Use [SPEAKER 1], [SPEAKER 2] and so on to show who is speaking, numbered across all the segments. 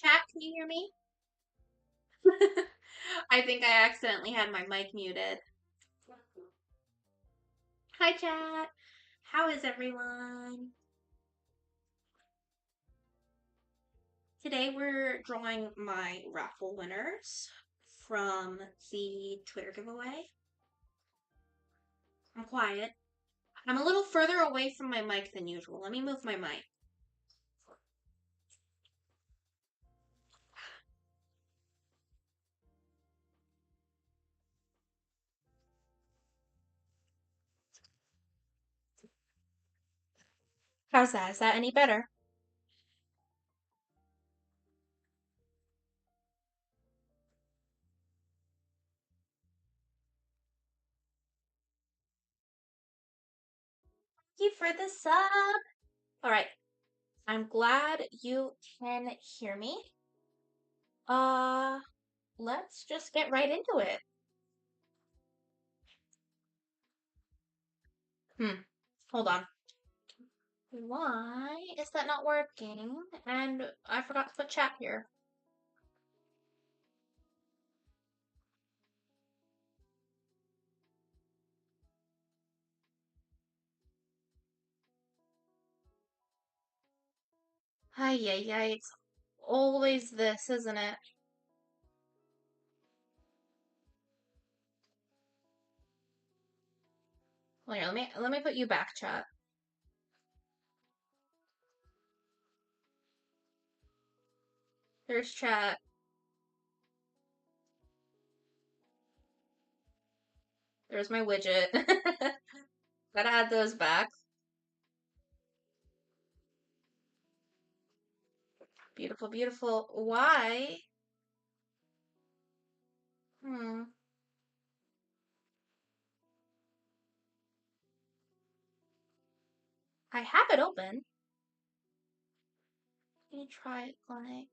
[SPEAKER 1] Chat, can you hear me? I think I accidentally had my mic muted. Hi, chat. How is everyone? Today we're drawing my raffle winners from the Twitter giveaway. I'm quiet. I'm a little further away from my mic than usual. Let me move my mic. How's that? Is that any better? Thank you for the sub. All right. I'm glad you can hear me. Let's just get right into it. Hold on. Why is that not working? And I forgot to put chat here. Ay, ay, ay. It's always this, isn't it? Well, here, let me put you back, chat. There's chat. There's my widget. Gotta add those back. Beautiful, beautiful. Why? Hmm. I have it open. Let me try it like.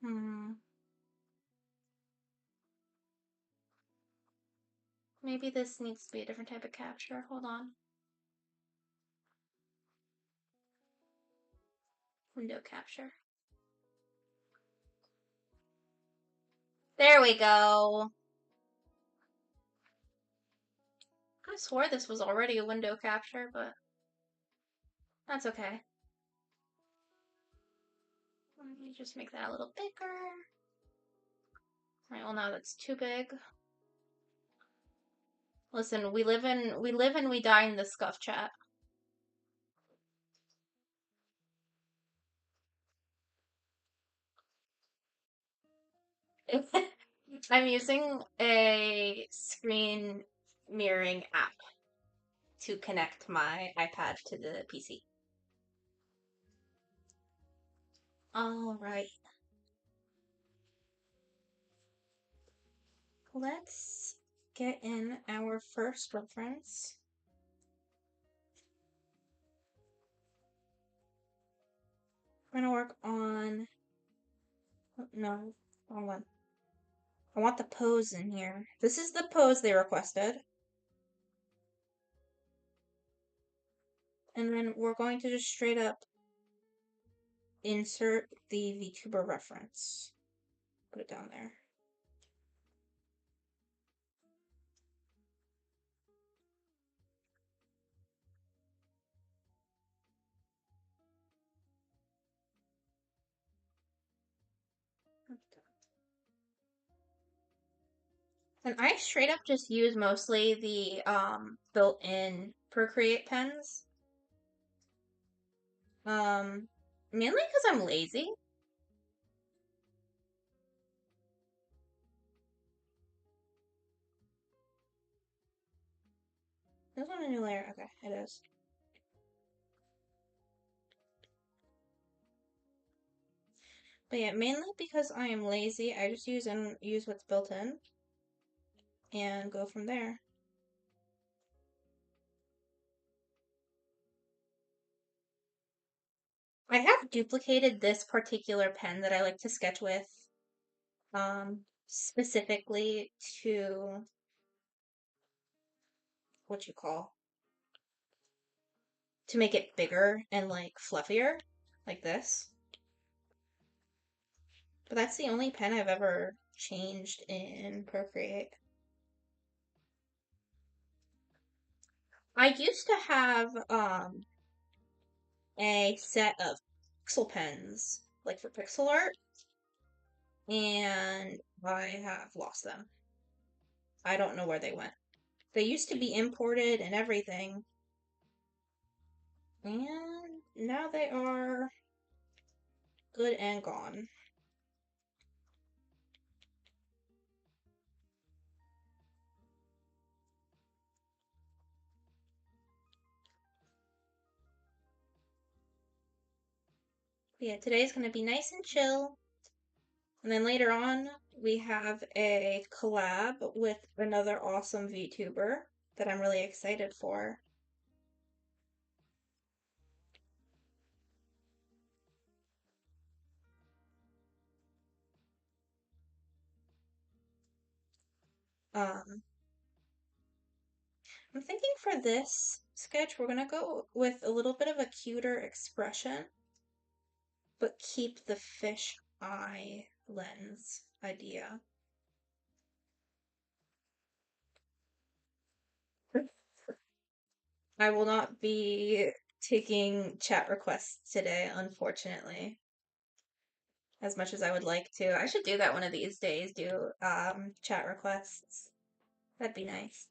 [SPEAKER 1] Hmm. Maybe this needs to be a different type of capture. Hold on. Window capture. There we go. I swore this was already a window capture, but that's okay. Let me just make that a little bigger. Alright, well now that's too big. Listen, we live and we die in the scuff chat. I'm using a screen mirroring app to connect my iPad to the PC. All right. Let's get in our first reference. We're gonna work on, no, wrong one. I want the pose in here. This is the pose they requested. And then we're going to just straight up insert the VTuber reference. Put it down there. And I straight up just use mostly the built-in Procreate pens. Mainly because I'm lazy. Is one a new layer? Okay, it is. But yeah, mainly because I am lazy, I just use what's built in and go from there. I have duplicated this particular pen that I like to sketch with, specifically to what you call to make it bigger and like fluffier. like this. But that's the only pen I've ever changed in Procreate. I used to have a set of pixel pens, like for pixel art, and I have lost them. I don't know where they went. They used to be imported and everything, and now they are good and gone. But yeah, today's going to be nice and chill. And then later on, we have a collab with another awesome VTuber that I'm really excited for. Um, I'm thinking for this sketch, we're gonna go with a little bit of a cuter expression, but keep the fish eye lens idea. I will not be taking chat requests today, unfortunately, as much as I would like to. I should do that one of these days, do chat requests. That'd be nice.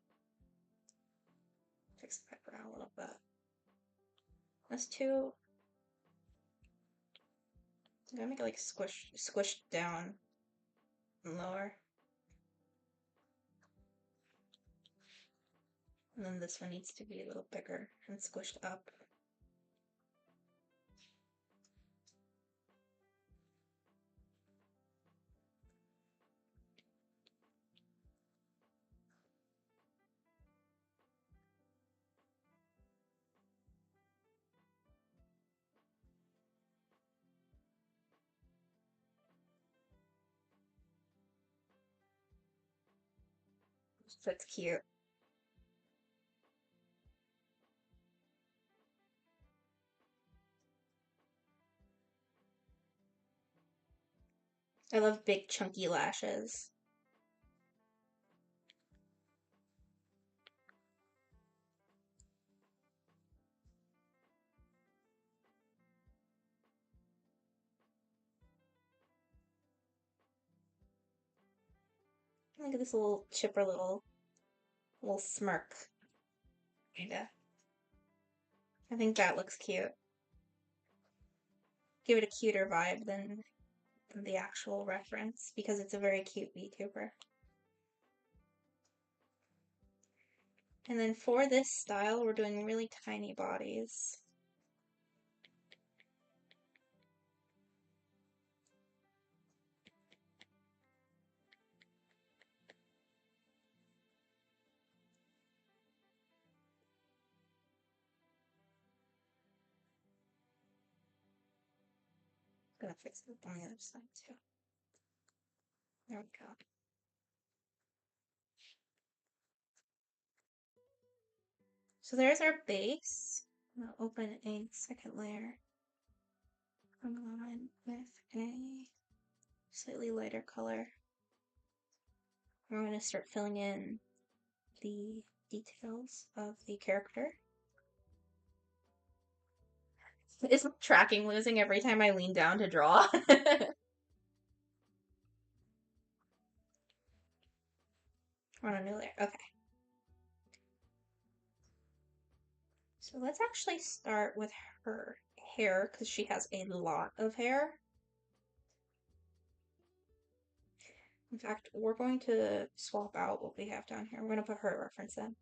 [SPEAKER 1] Fix my brow a little bit. That's too. I'm gonna make it like squished down and lower. And then this one needs to be a little bigger and squished up. That's cute. I love big chunky lashes. Look at this little chipper little smirk. Kinda. I think that looks cute. Give it a cuter vibe than the actual reference because it's a very cute VTuber. And then for this style, we're doing really tiny bodies. Gonna fix it on the other side too. There we go. So there's our base. I'll open a second layer. I'm on with a slightly lighter color. We're going to start filling in the details of the character. Is my tracking losing every time I lean down to draw? On a new layer. Okay. So let's actually start with her hair because she has a lot of hair. In fact, we're going to swap out what we have down here. We're going to put her reference in.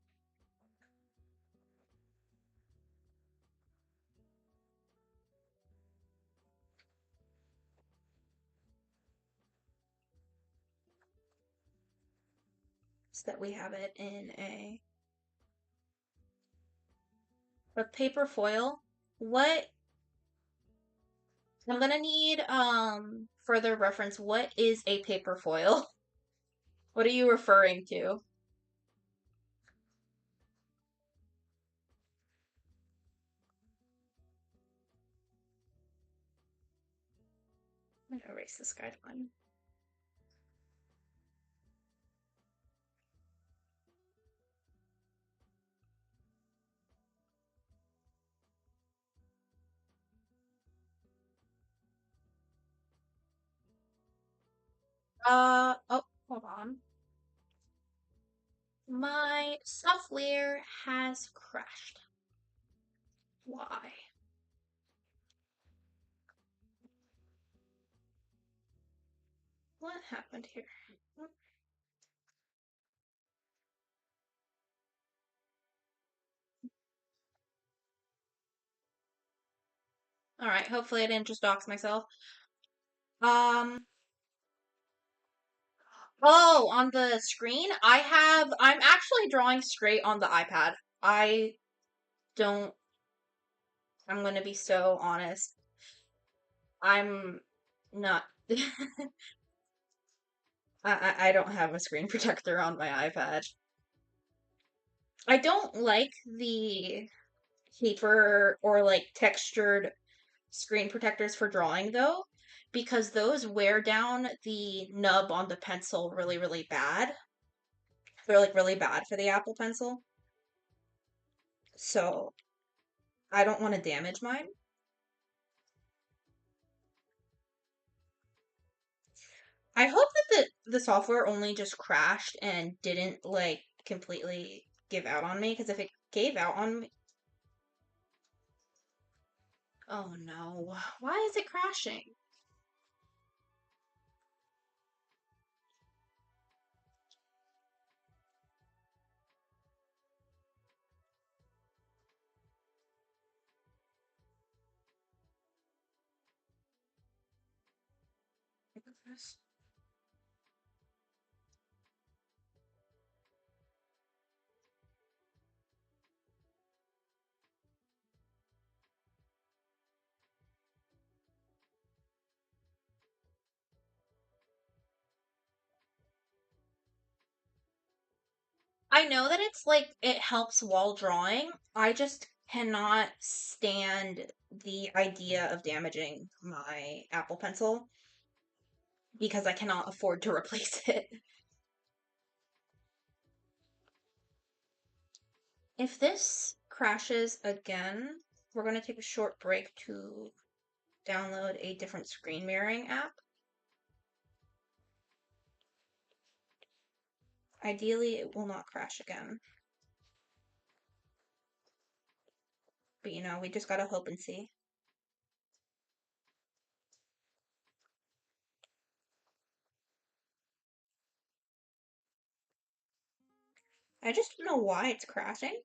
[SPEAKER 1] So that we have it in a paper foil. What I'm gonna need further reference. What is a paper foil? What are you referring to? erase this guideline. Oh, hold on. My software has crashed. Why? What happened here? All right, hopefully I didn't just dox myself. Um, oh, on the screen, I'm actually drawing straight on the iPad. I don't, I'm gonna be so honest. I'm not, I don't have a screen protector on my iPad. I don't like the paper or like textured screen protectors for drawing though, because those wear down the nub on the pencil really, really bad. They're like really bad for the Apple Pencil. So I don't want to damage mine. I hope that the software only just crashed and didn't like completely give out on me, because if it gave out on me, oh no, why is it crashing? I know that it's like it helps while drawing. I just cannot stand the idea of damaging my Apple Pencil because I cannot afford to replace it. If this crashes again, we're going to take a short break to download a different screen mirroring app. Ideally, it will not crash again. But you know, we just gotta hope and see. I just don't know why it's crashing.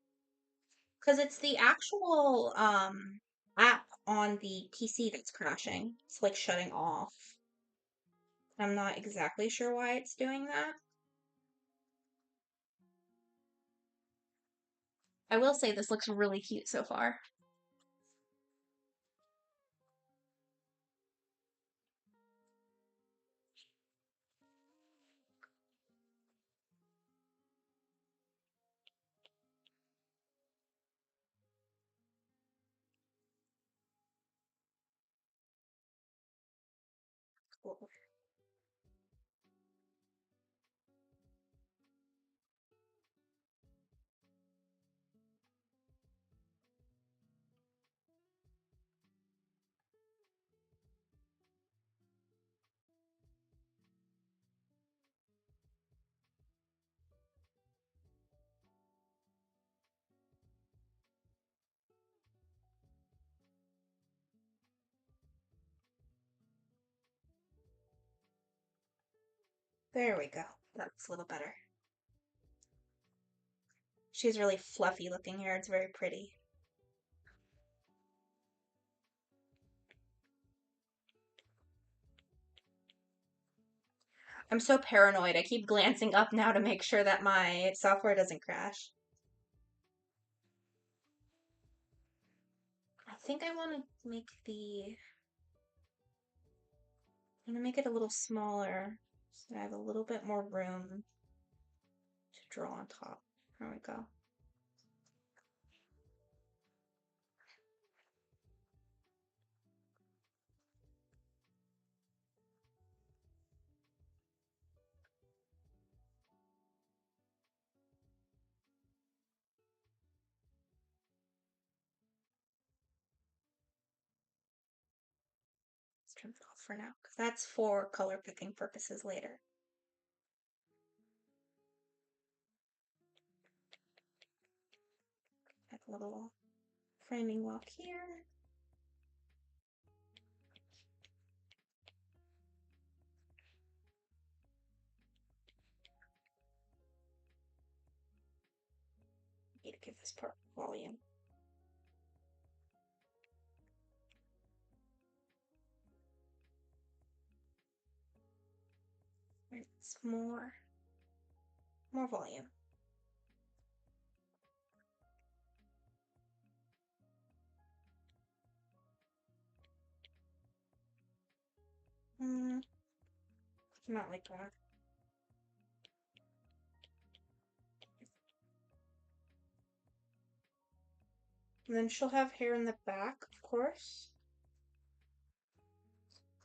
[SPEAKER 1] Because it's the actual app on the PC that's crashing. It's like shutting off. I'm not exactly sure why it's doing that. I will say this looks really cute so far. Cool. There we go. That's a little better. She has really fluffy looking hair. It's very pretty. I'm so paranoid. I keep glancing up now to make sure that my software doesn't crash. I think I want to make I'm gonna make it a little smaller so I have a little bit more room to draw on top. There we go. Let's turn it off for now, because that's for color picking purposes later. Add a little framing walk here. Need to give this part volume. It's more volume. Not like that. And then she'll have hair in the back, of course.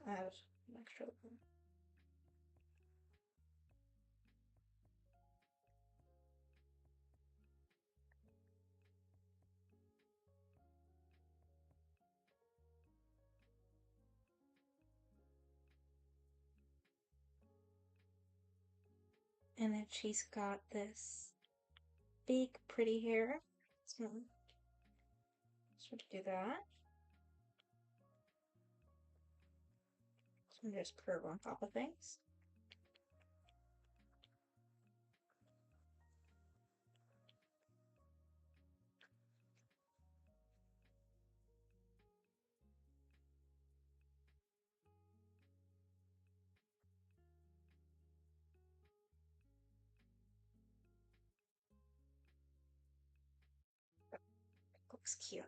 [SPEAKER 1] Add an extra one. And then she's got this big, pretty hair. So do that. So just curve on top of things. Looks cute.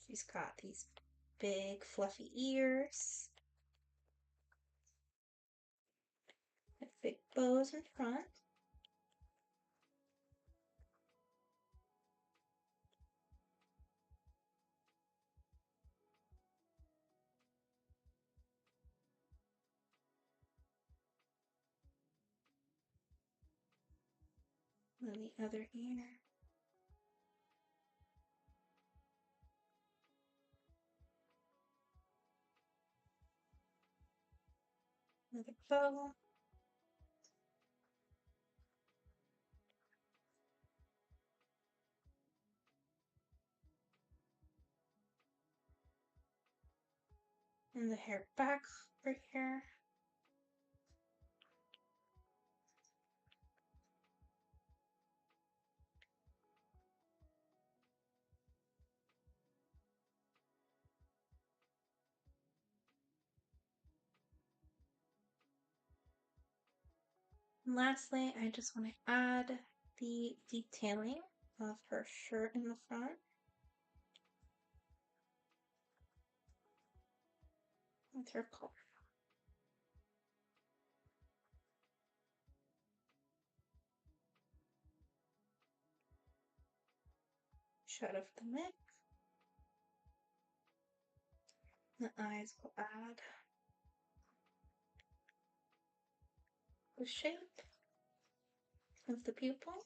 [SPEAKER 1] She's got these big fluffy ears. With big bows in front. And then the other ear. Another bow. And the hair back right here. And lastly, I just want to add the detailing of her shirt in the front. With her collar. Shut off the neck. The eyes will add the shape of the pupil.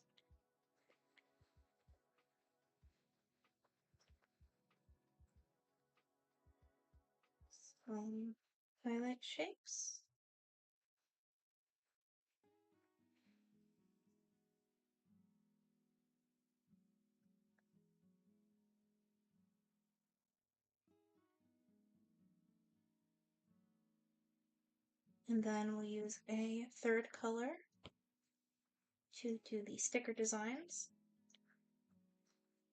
[SPEAKER 1] Some highlight shapes. And then we'll use a third color to do the sticker designs.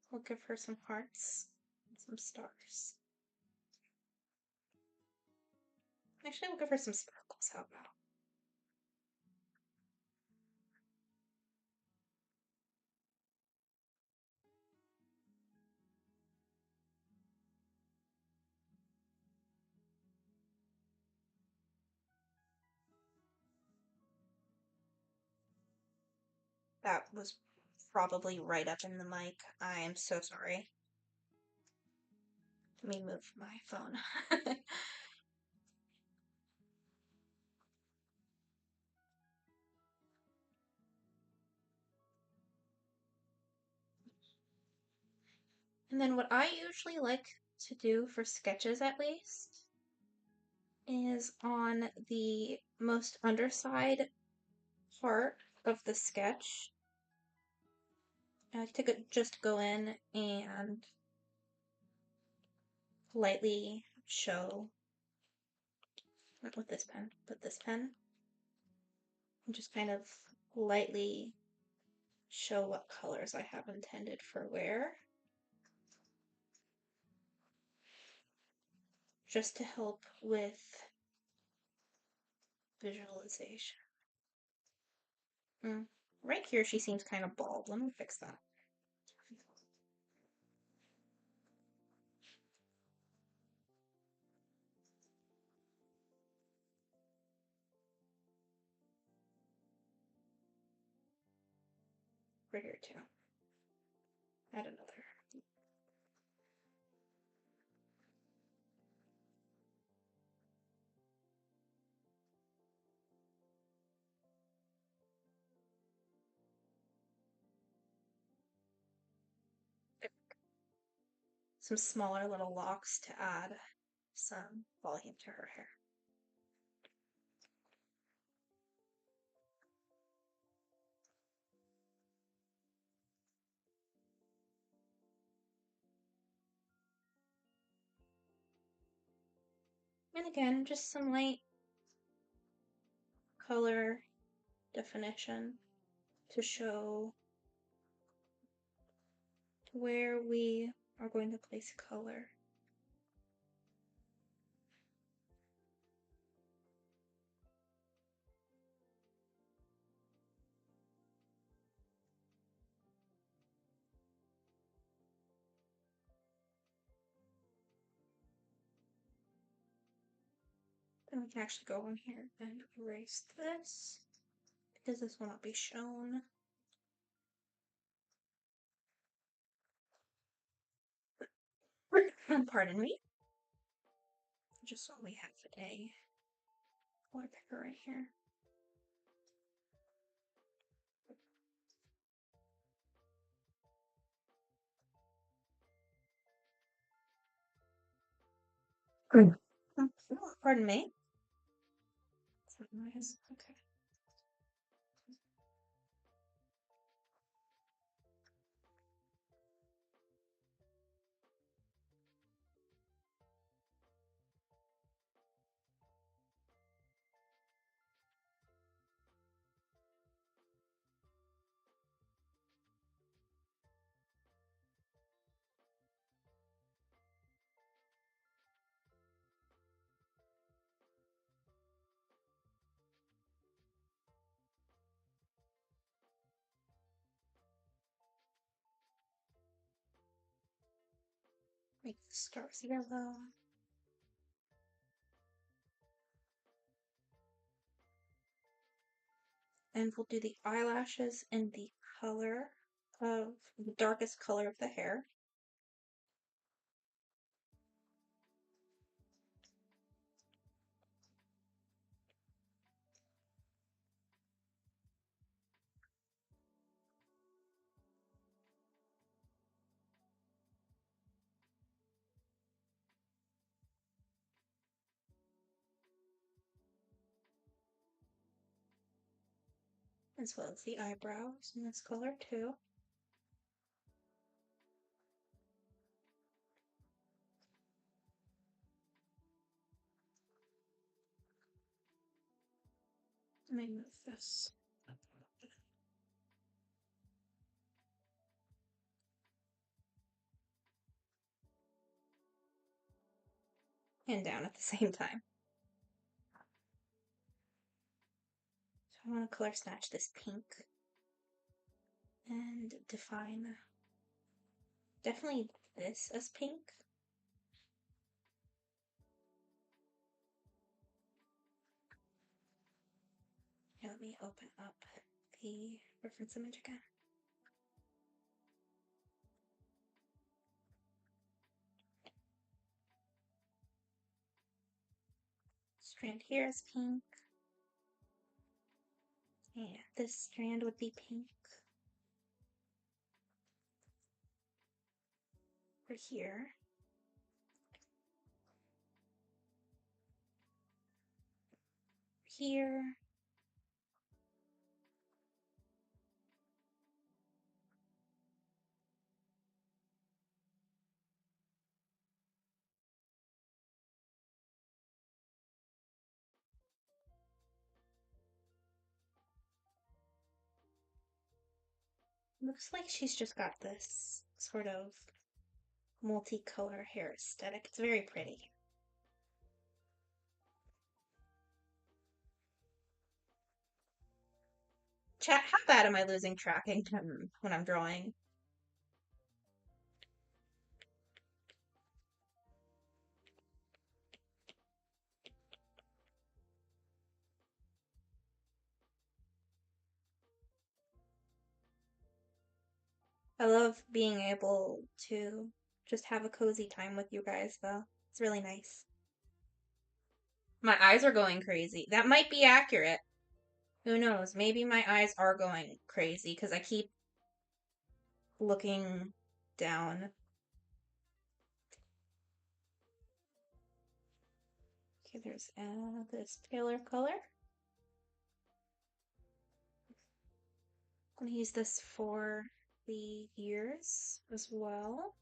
[SPEAKER 1] We'll give her some hearts and some stars. Actually, we'll give her some sparkles. How about? That was probably right up in the mic. I am so sorry. Let me move my phone. And then what I usually like to do for sketches at least is on the most underside part of the sketch, I like to just go in and lightly show, not with this pen, but this pen, and just kind of lightly show what colors I have intended for where, just to help with visualization. Right here she seems kind of bald. Let me fix that. Right here too. Add another. Some smaller little locks to add some volume to her hair. And again, just some light color definition to show where we are going to place color. And we can actually go on here and erase this because this will not be shown. Pardon me. Just so we have a color picker right here. Pardon me. Okay. Make the stars yellow. And we'll do the eyelashes in the color of the darkest color of the hair. As well as the eyebrows in this color too. Let me move this. And down at the same time. So I want to color snatch this pink and define definitely this as pink. Now let me open up the reference image again. Strand here is pink. And this strand would be pink. over here. Here. Looks like she's just got this sort of multicolor hair aesthetic. It's very pretty. Chat, how bad am I losing tracking when I'm drawing? I love being able to just have a cozy time with you guys, though. It's really nice. My eyes are going crazy. That might be accurate. Who knows? Maybe my eyes are going crazy because I keep looking down. Okay, there's this paler color. I'm gonna use this for the ears as well.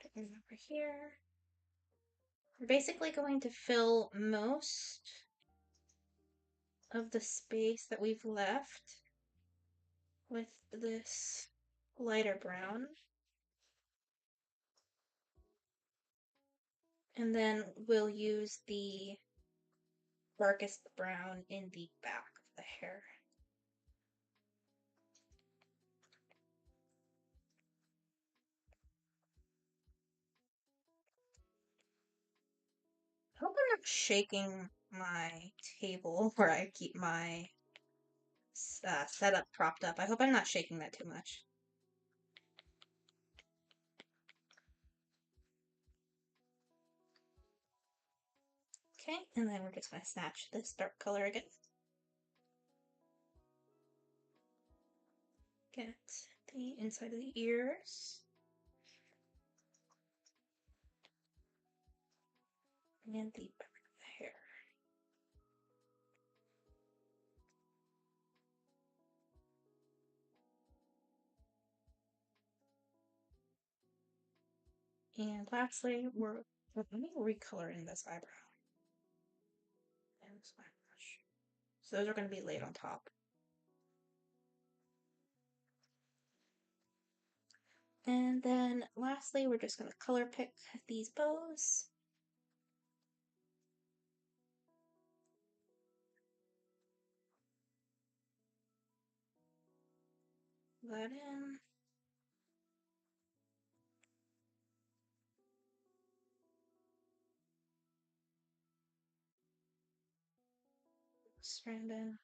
[SPEAKER 1] Put it over here. We're basically going to fill most of the space that we've left with this lighter brown. And then we'll use the darkest brown in the back of the hair. I hope I'm not shaking my table where I keep my setup propped up. I hope I'm not shaking that too much. Okay, and then we're just going to snatch this dark color again. Get the inside of the ears. And the back of the hair. And lastly, let me recolor in this eyebrow. And this eyebrush. So those are going to be laid on top. And then lastly, we're just going to color pick these bows. That in. Strand in.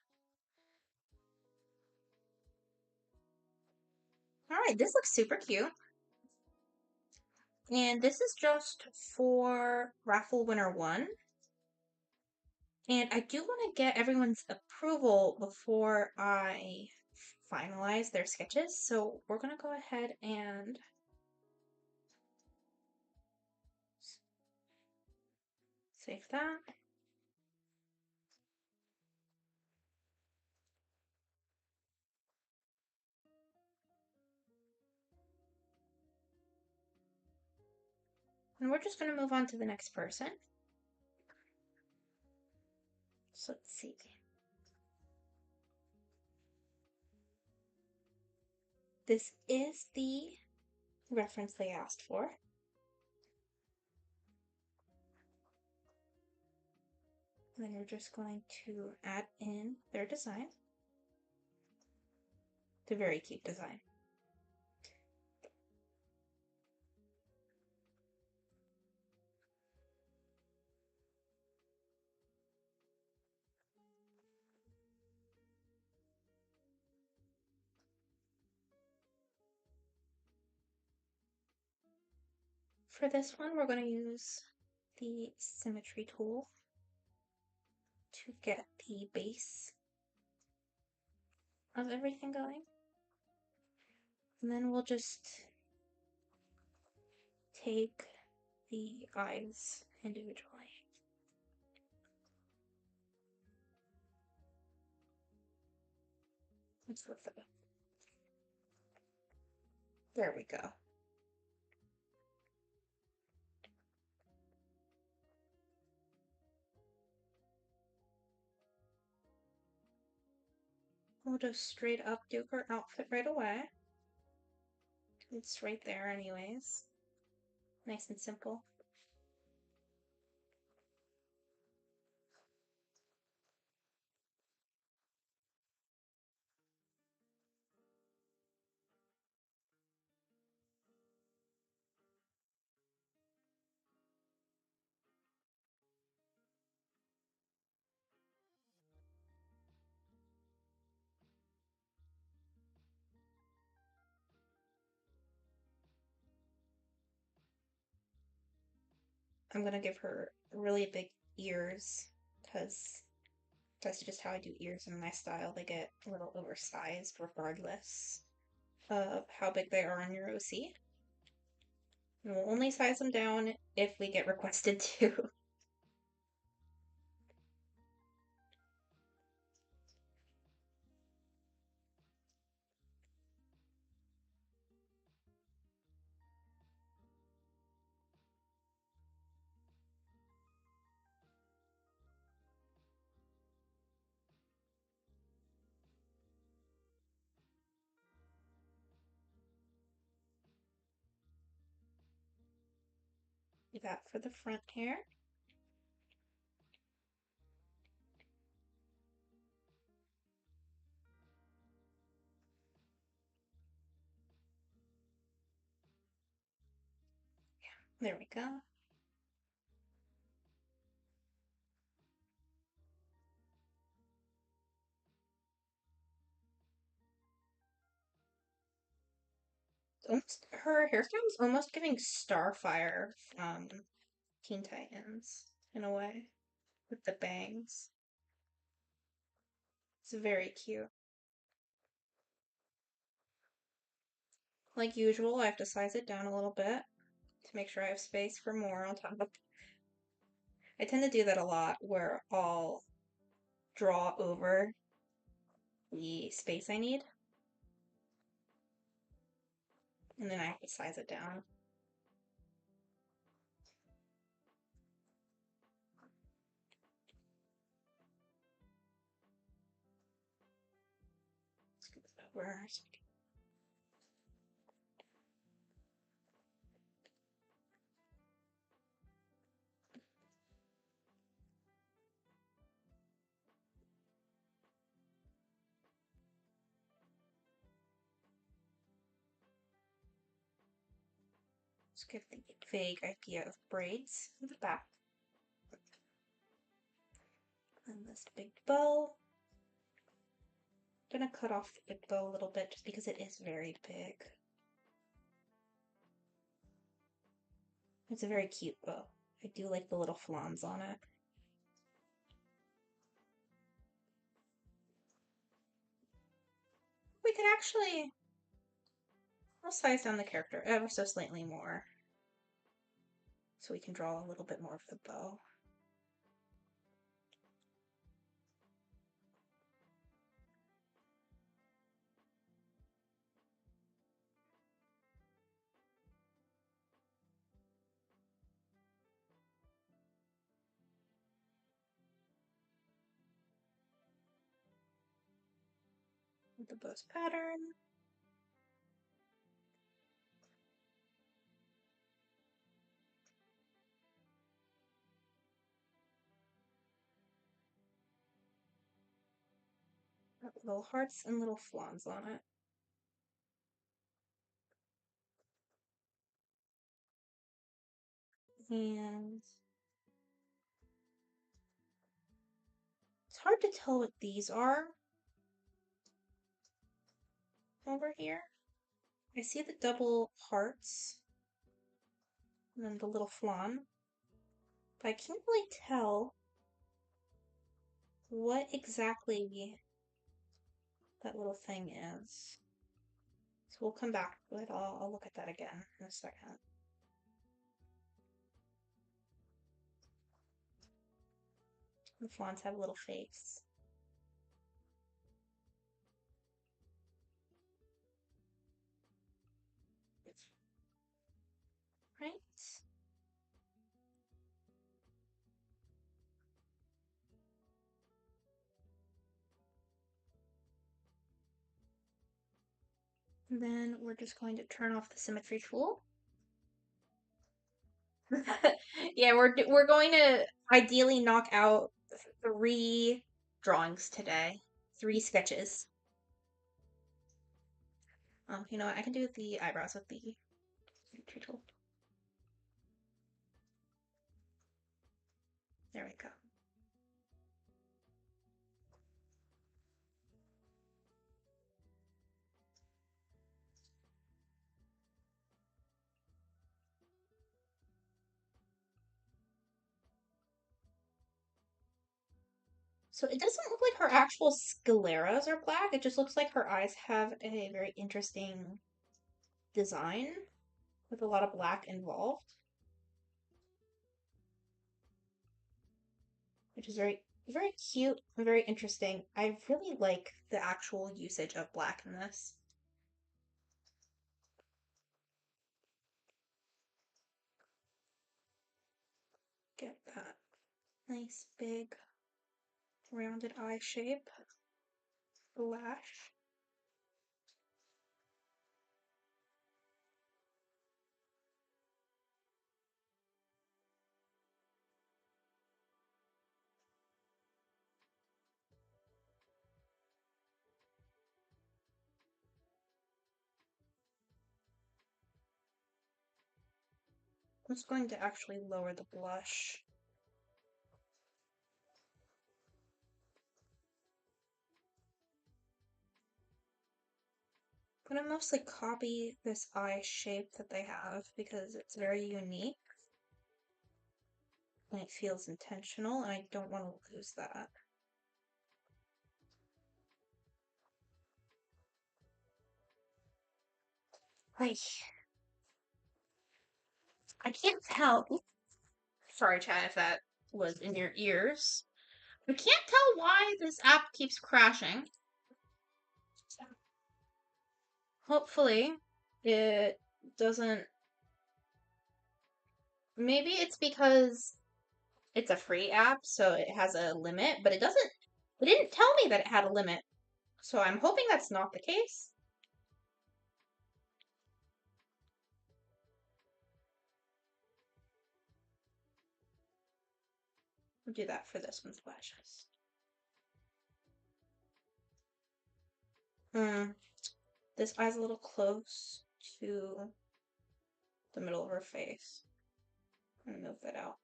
[SPEAKER 1] All right, this looks super cute. And this is just for raffle winner 1. And I do want to get everyone's approval before I finalize their sketches. So we're going to go ahead and save that. And we're just going to move on to the next person. So let's see. This is the reference they asked for. And then we're just going to add in their design. It's a very cute design. For this one, we're going to use the symmetry tool to get the base How's everything going? And then we'll just take the eyes individually. Let's flip it. There we go. We'll just straight up do her outfit right away. It's right there anyways. Nice and simple. I'm gonna give her really big ears because that's just how I do ears in my style. They get a little oversized regardless of how big they are on your OC. And we'll only size them down if we get requested to. Do that for the front hair. There we go. Her hairstyle is almost giving Starfire from Teen Titans in a way with the bangs. It's very cute. Like usual, I have to size it down a little bit to make sure I have space for more on top. I tend to do that a lot where I'll draw over the space I need and then I have to size it down. Scoot it over. Let's get the vague idea of braids in the back. And this big bow. I'm gonna cut off the big bow a little bit just because it is very big. It's a very cute bow. I do like the little flans on it. We could actually, I'll size down the character ever so slightly more so we can draw a little bit more of the bow. With the bow's pattern. Little hearts and little flans on it. And it's hard to tell what these are over here. I see the double hearts and then the little flan, but I can't really tell what exactly that little thing is. So we'll come back to it. I'll look at that again in a second. The fonts have a little face. Right? And then we're just going to turn off the symmetry tool. Yeah, we're going to ideally knock out 3 drawings today. 3 sketches. You know what? I can do the eyebrows with the symmetry tool. There we go. So it doesn't look like her actual scleras are black. It just looks like her eyes have a very interesting design with a lot of black involved, which is very cute and very interesting. I really like the actual usage of black in this. Get that nice big rounded eye shape. The lash. I'm just going to actually lower the blush. I'm gonna mostly copy this eye shape that they have because it's very unique and it feels intentional, and I don't want to lose that. Like, I can't tell. Sorry, Chad, if that was in your ears. I can't tell why this app keeps crashing. Hopefully, it doesn't. Maybe it's because it's a free app, so it has a limit, but it doesn't. It didn't tell me that it had a limit. So I'm hoping that's not the case. We'll do that for this one's lashes. This eye's a little close to the middle of her face. I'm gonna move that out.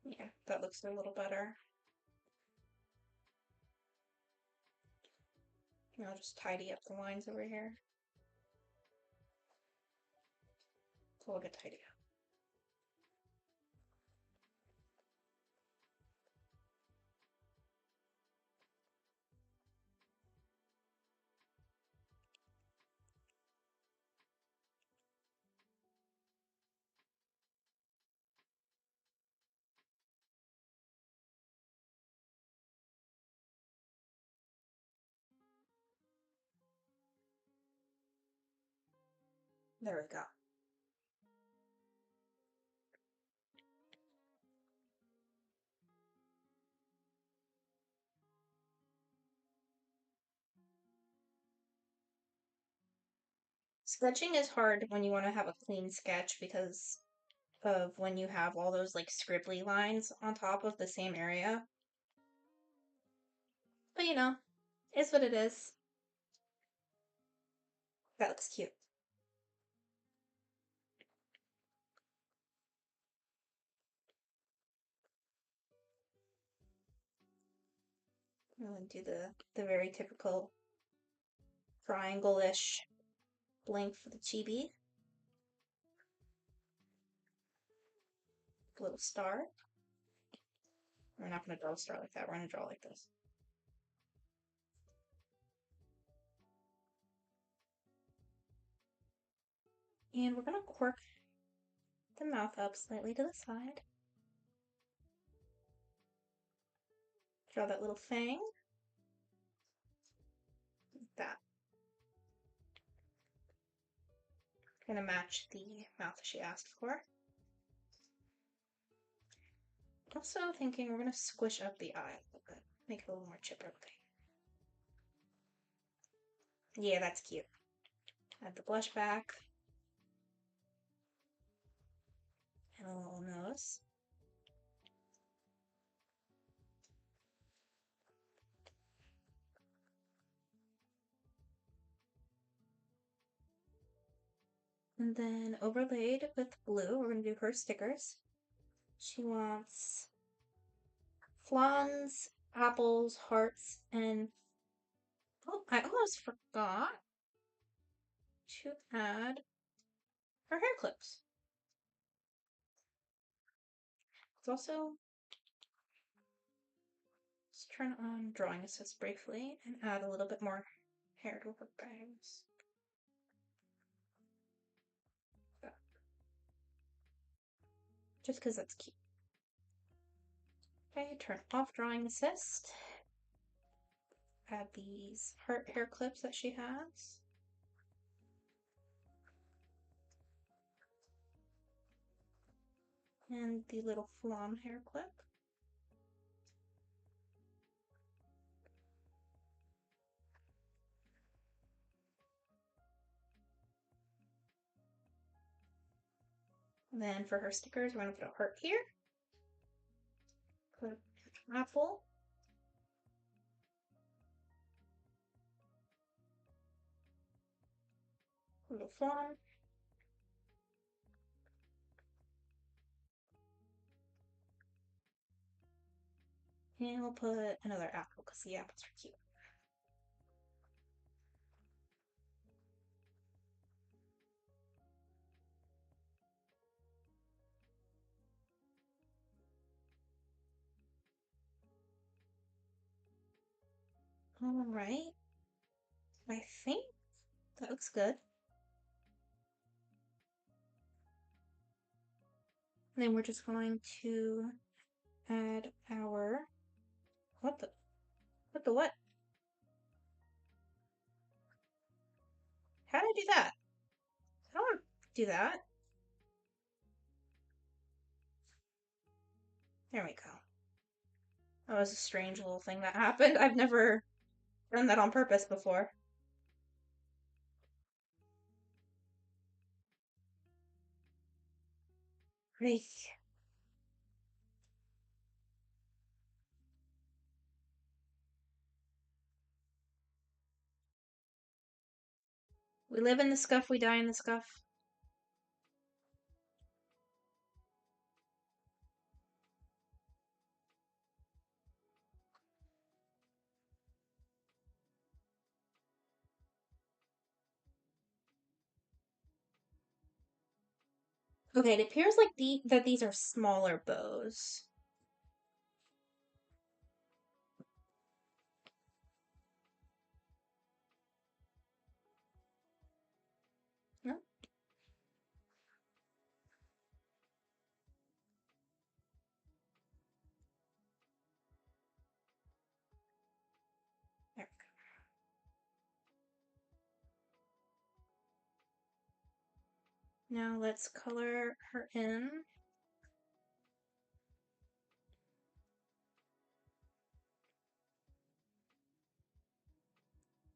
[SPEAKER 1] Yeah, that looks a little better. And I'll just tidy up the lines over here. So we'll get tidy up. There we go. Sketching is hard when you want to have a clean sketch because of when you have all those like scribbly lines on top of the same area. But you know, it's what it is. That looks cute. I'm gonna do the very typical triangle-ish blank for the chibi. Little star. We're not going to draw a star like that. We're going to draw like this. And we're going to quirk the mouth up slightly to the side. Draw that little fang. Like that. Going to match the mouth she asked for. Also thinking we're going to squish up the eye a little bit. Make it a little more chipper looking. Yeah, that's cute. Add the blush back. And a little nose. And then overlaid with blue, we're going to do her stickers. She wants flans, apples, hearts, and oh, I almost forgot to add her hair clips. Let's also let's turn on drawing assist briefly and add a little bit more hair to her bangs. Just because that's cute. Okay, turn off drawing assist. Add these heart hair clips that she has. And the little flan hair clip. And then for her stickers, we're going to put a heart here. Put an apple. A little flan. And we'll put another apple because the apples are cute. All right. I think that looks good. And then we're just going to add our what the what? How did I do that? I don't want to do that. There we go. That was a strange little thing that happened. I've never done that on purpose before. Great. We live in the scuff, we die in the scuff. Okay, it appears like that these are smaller bows. No? There we go. Now let's color her in.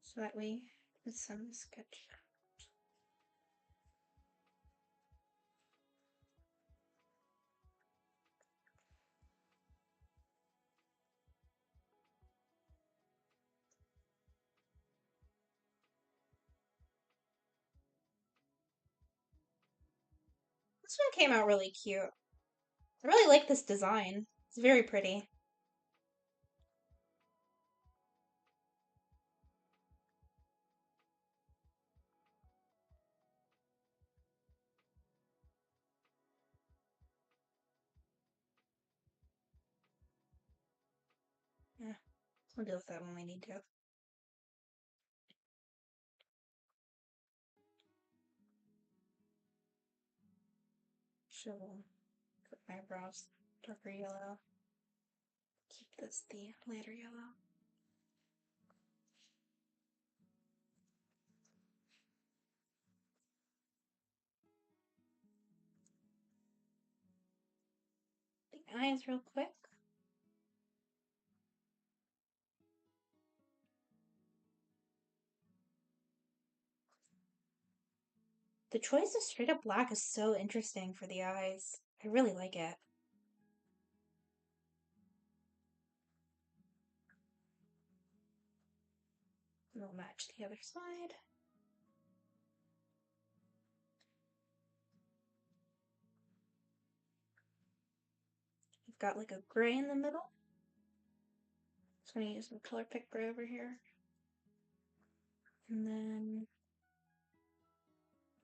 [SPEAKER 1] So that we get some sketch. This one came out really cute. I really like this design. It's very pretty. We'll deal with that when we need to. Shovel. Put my eyebrows darker yellow. Keep this the lighter yellow. The eyes real quick. The choice of straight up black is so interesting for the eyes. I really like it. And we'll match the other side. We've got like a gray in the middle. So I'm going to use some color pick gray over here. And then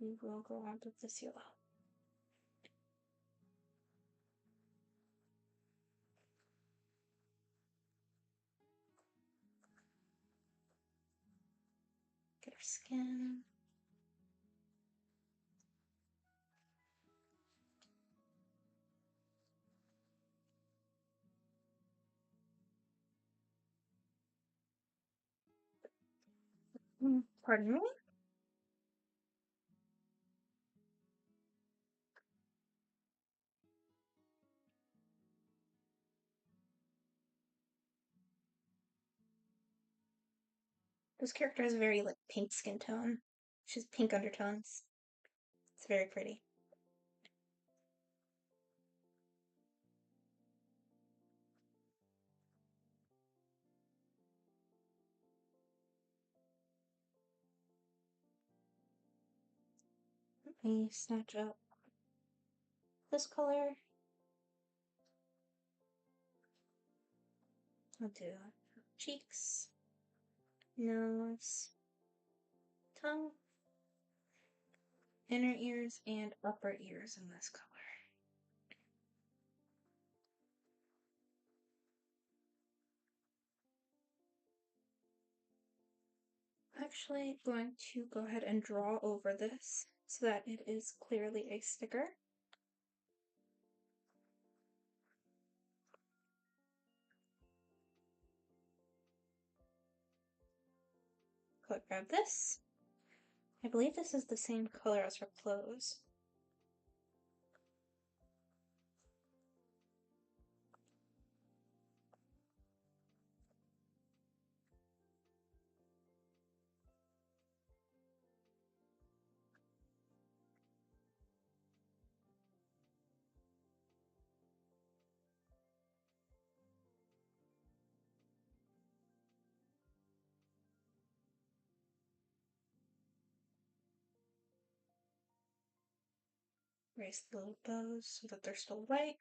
[SPEAKER 1] we will go on with this yellow. Get our skin. Pardon me? This character has a very like pink skin tone. She has pink undertones. It's very pretty. Let me snatch up this color. I'll do cheeks, nose, tongue, inner ears, and upper ears in this color. Actually going to go ahead and draw over this so that it is clearly a sticker. Quick grab this. I believe this is the same color as her clothes. Erase the little bows so that they're still white.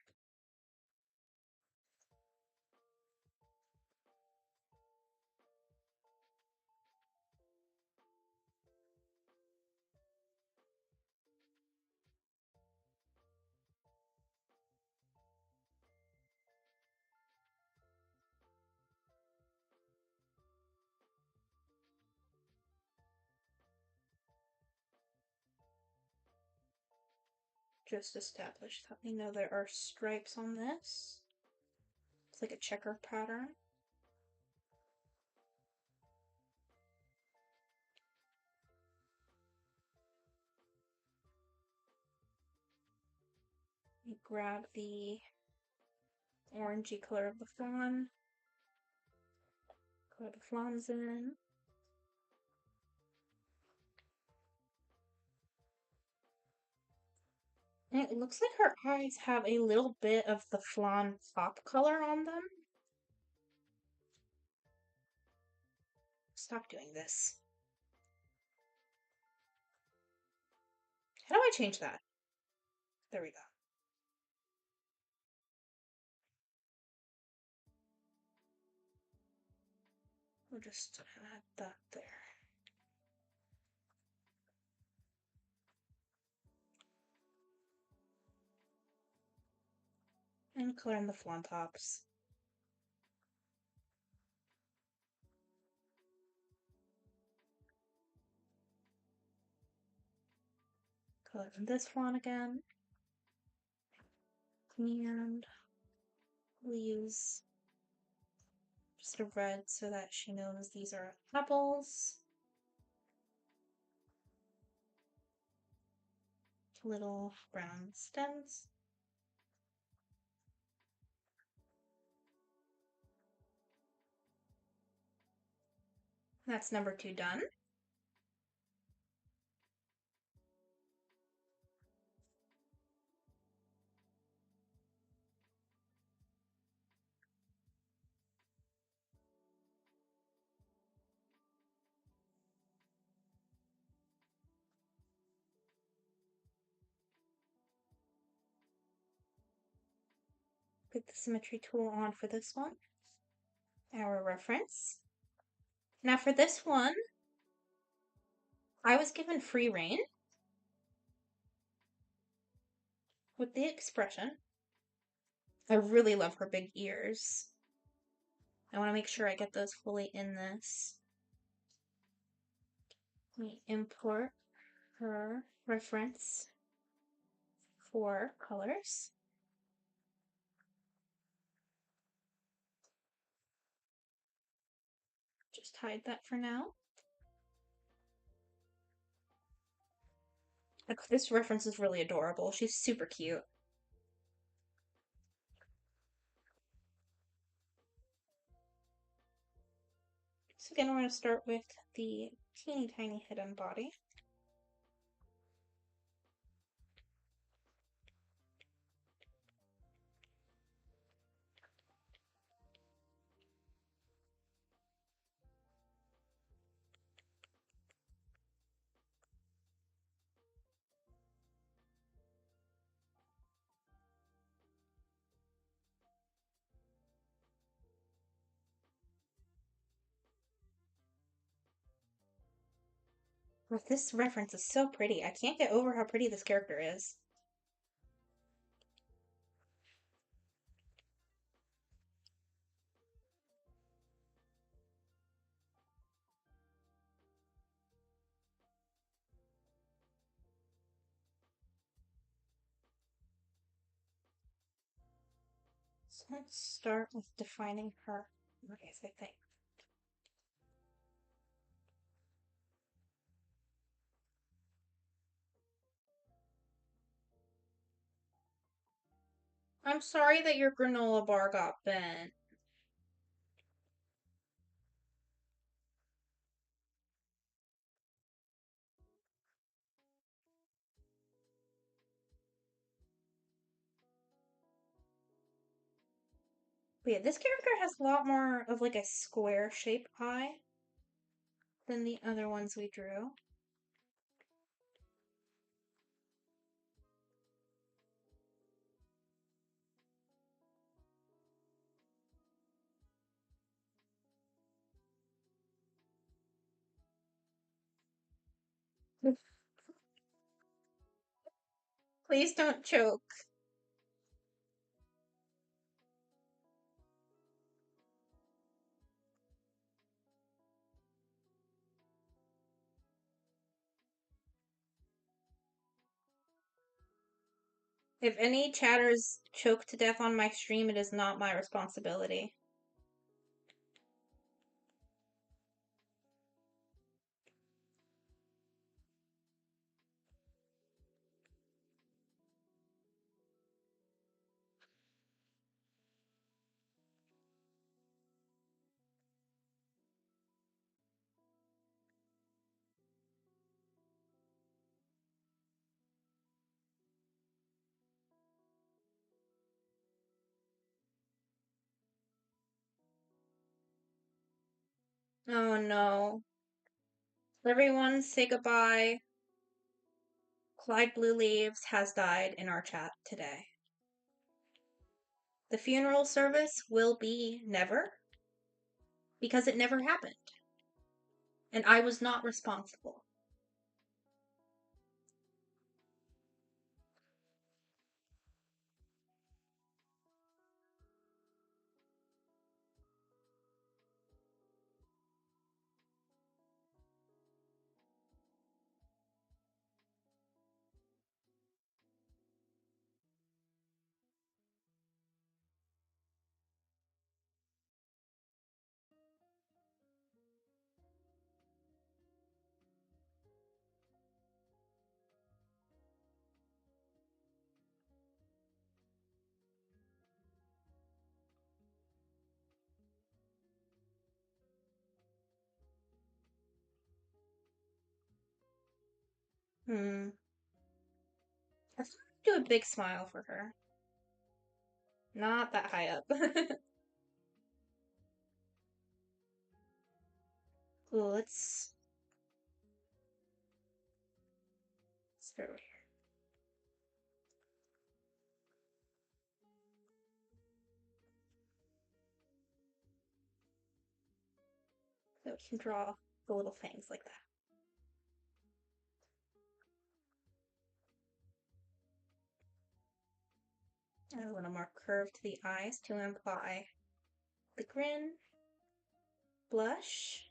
[SPEAKER 1] Just established that we know there are stripes on this. It's like a checker pattern. We grab the orangey color of the fawn. Put the fawns in. And it looks like her eyes have a little bit of the flan pop color on them. Stop doing this. How do I change that? There we go. We'll just add that there. And color in the flan tops. color in this one again. And we'll use just a red so that she knows these are apples. Little brown stems. That's number 2 done. Put the symmetry tool on for this one. Our reference. Now for this one, I was given free rein with the expression. I really love her big ears. I want to make sure I get those fully in this. Let me import her reference for colors. Just hide that for now. This reference is really adorable. She's super cute. So again, we're going to start with the teeny tiny hidden body. This reference is so pretty. I can't get over how pretty this character is. So let's start with defining her eyes, I think. I'm sorry that your granola bar got bent. But yeah, this character has a lot more of like a square shaped eye than the other ones we drew. Please don't choke. If any chatters choke to death on my stream, it is not my responsibility. Oh no. Everyone say goodbye. Clyde Blue Leaves has died in our chat today. The funeral service will be never, because it never happened. And I was not responsible. Hmm. I think I'll do a big smile for her. Not that high up. Ooh, let's start over here. So we can draw the little fangs like that. And a little more curve to the eyes to imply the grin. Blush.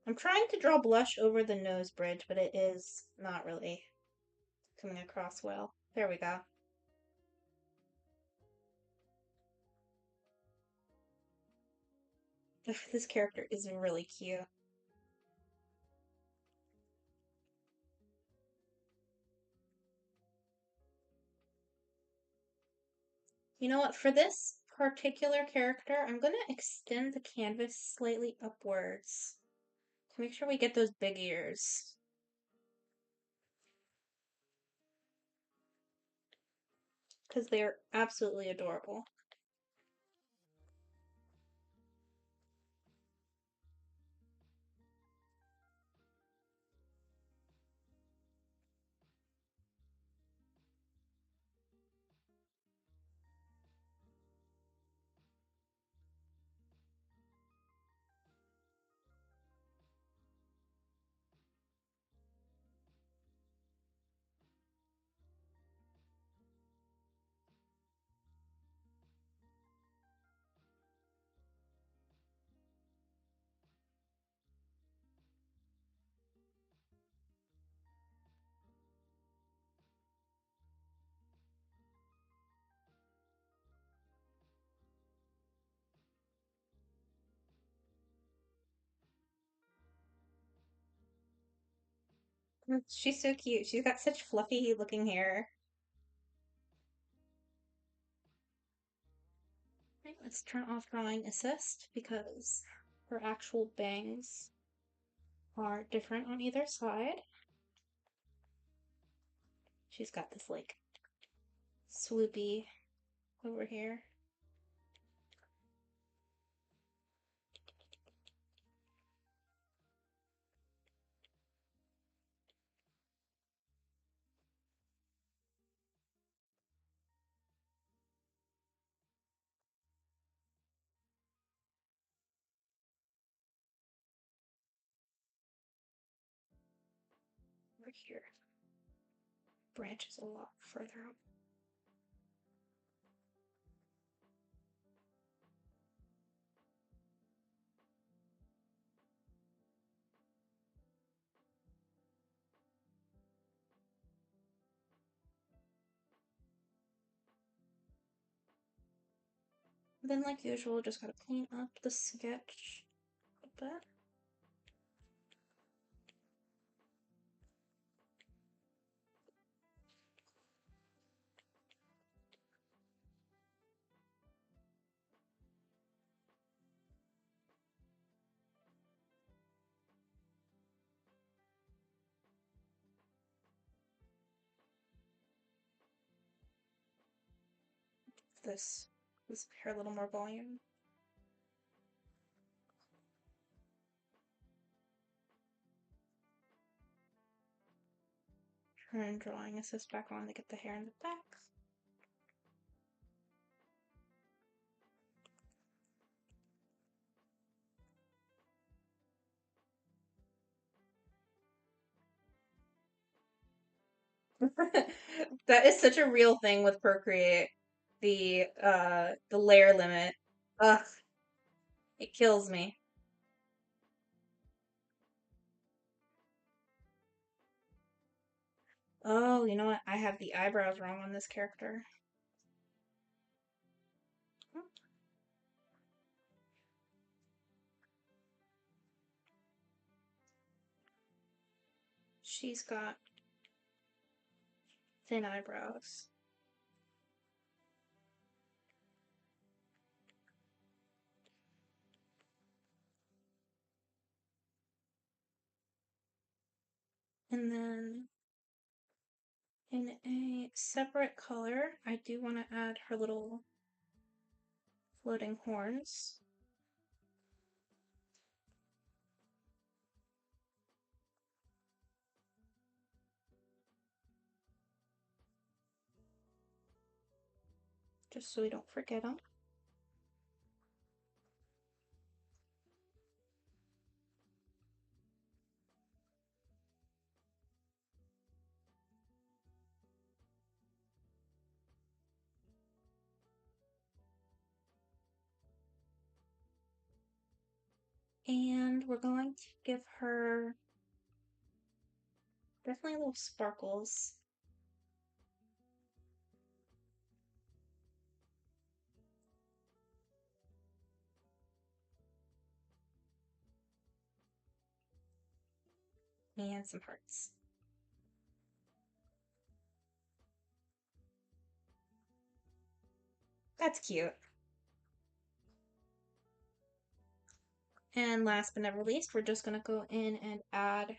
[SPEAKER 1] I'm trying to draw blush over the nose bridge, but it is not really coming across well. There we go. Ugh, this character is really cute. You know what? For this particular character, I'm going to extend the canvas slightly upwards to make sure we get those big ears. Because they're absolutely adorable. She's so cute. She's got such fluffy looking hair. Right, let's turn off drawing assist because her actual bangs are different on either side. She's got this like swoopy over here. Over here. Branches a lot further up. Then, like usual, just gotta clean up the sketch a bit. This hair a little more volume. Turn drawing assist back on to get the hair in the back. That is such a real thing with Procreate. The layer limit. Ugh, it kills me. Oh, you know what? I have the eyebrows wrong on this character. She's got thin eyebrows. And then in a separate color, I do want to add her little floating horns. Just so we don't forget them. And we're going to give her definitely little sparkles. And some hearts. That's cute. And last but never least, we're just going to go in and add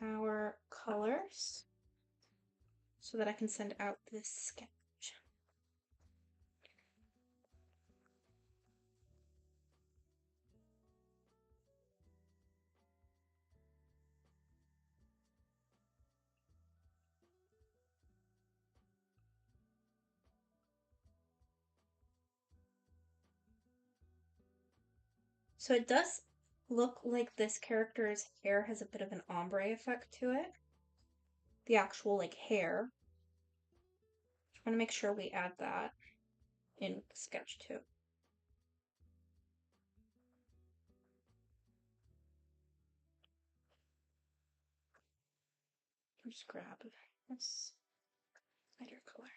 [SPEAKER 1] our colors so that I can send out this sketch. So it does look like this character's hair has a bit of an ombre effect to it. The actual like hair. Just want to make sure we add that in the sketch too. Just grab this lighter color.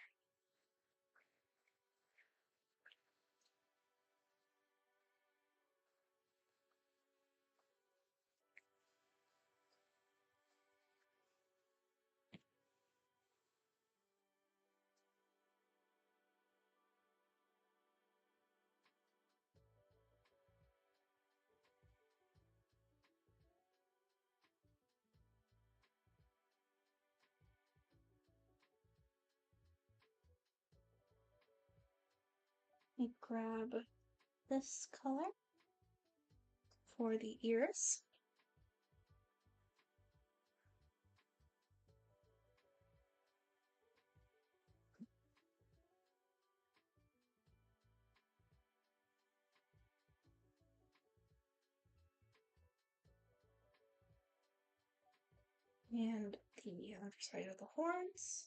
[SPEAKER 1] Let me grab this color for the ears. And the other side of the horns.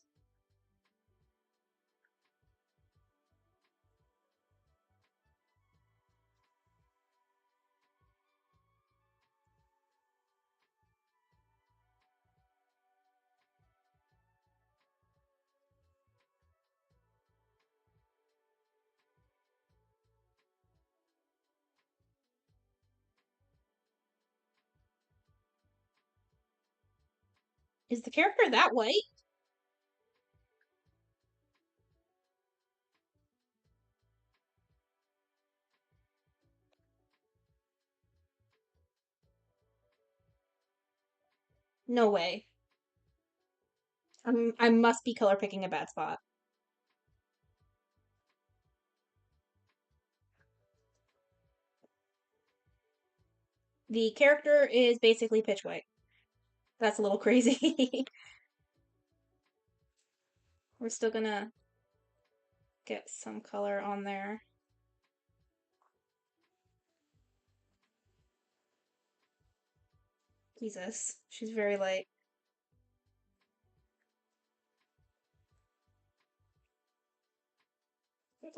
[SPEAKER 1] Is the character that white? No way. I must be color picking a bad spot. The character is basically pitch white. That's a little crazy. We're still gonna get some color on there. Jesus, she's very light.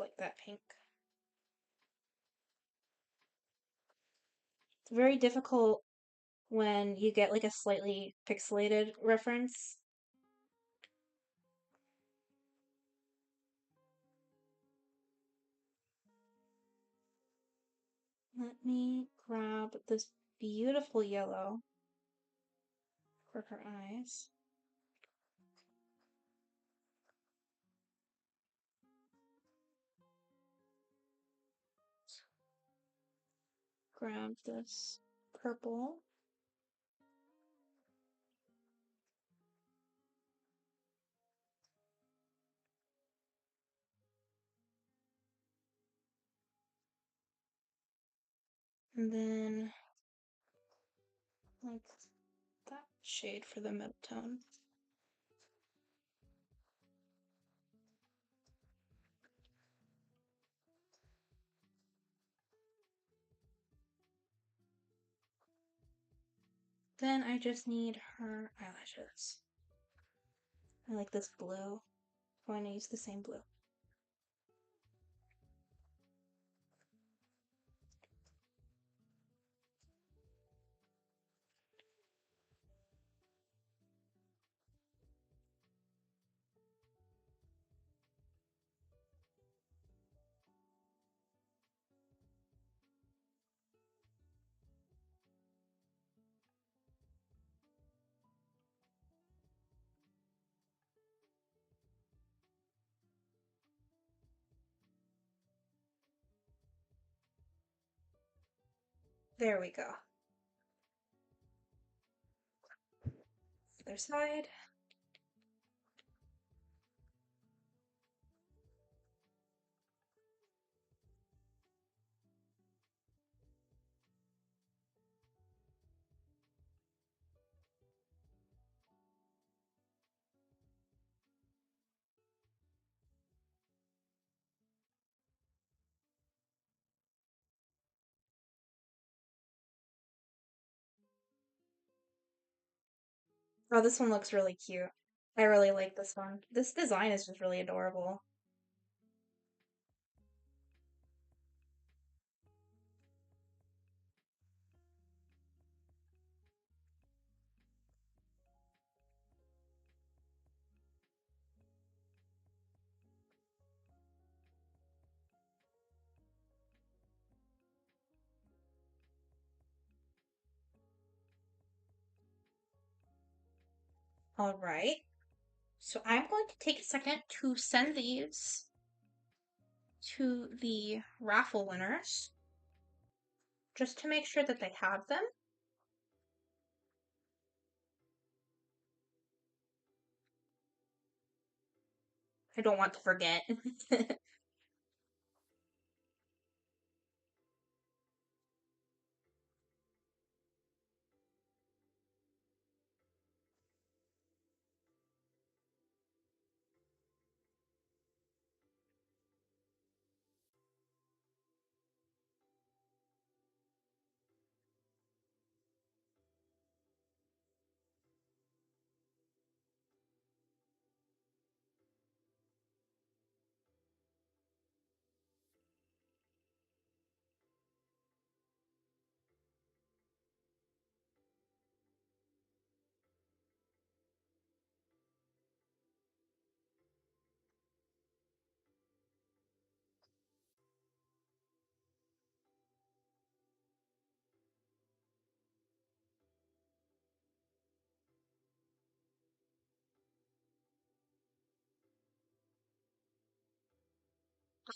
[SPEAKER 1] Like that pink. It's very difficult when you get like a slightly pixelated reference. Let me grab this beautiful yellow for her eyes. grab this purple. And then like that shade for the mid-tone. Then I just need her eyelashes. I like this blue. I'm going to use the same blue. There we go. Other side. Oh, this one looks really cute. I really like this one. This design is just really adorable. All right. So I'm going to take a second to send these to the raffle winners just to make sure that they have them. I don't want to forget.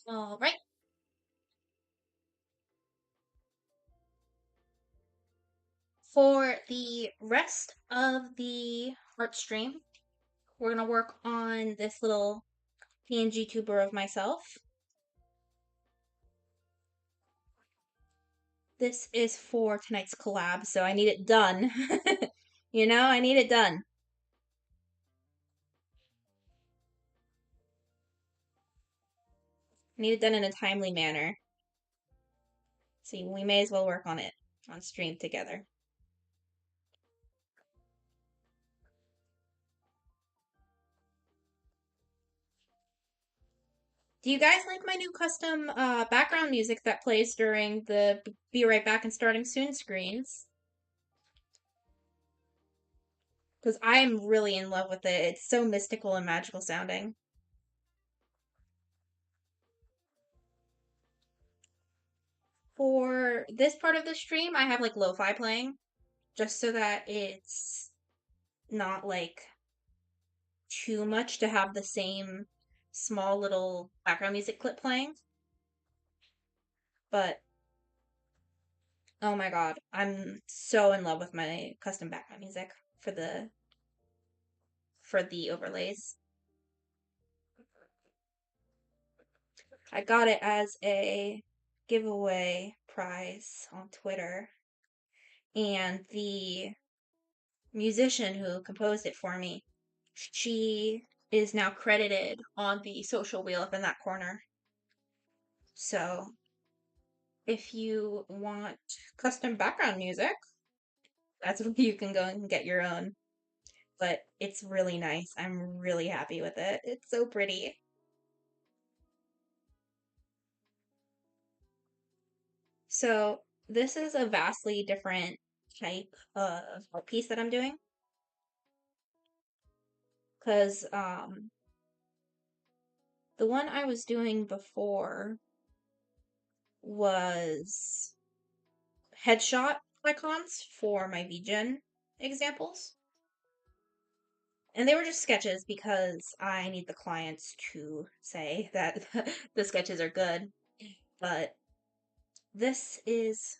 [SPEAKER 1] All right. For the rest of the art stream, we're going to work on this little PNG tuber of myself. This is for tonight's collab, so I need it done. You know, I need it done. I need it done in a timely manner. So we may as well work on it on stream together. Do you guys like my new custom background music that plays during the be right back and starting soon screens? Because I'm really in love with it. It's so mystical and magical sounding. For this part of the stream, I have like lo-fi playing just so that it's not like too much to have the same small little background music clip playing. But Oh my God. I'm so in love with my custom background music for the overlays. I got it as a giveaway prize on Twitter, and the musician who composed it for me, she is now credited on the social wheel up in that corner. So if you want custom background music, that's where you can go and get your own. But it's really nice. I'm really happy with it. It's so pretty. So this is a vastly different type of art piece that I'm doing because the one I was doing before was headshot icons for my VGen examples. And they were just sketches because I need the clients to say that the sketches are good. But this is,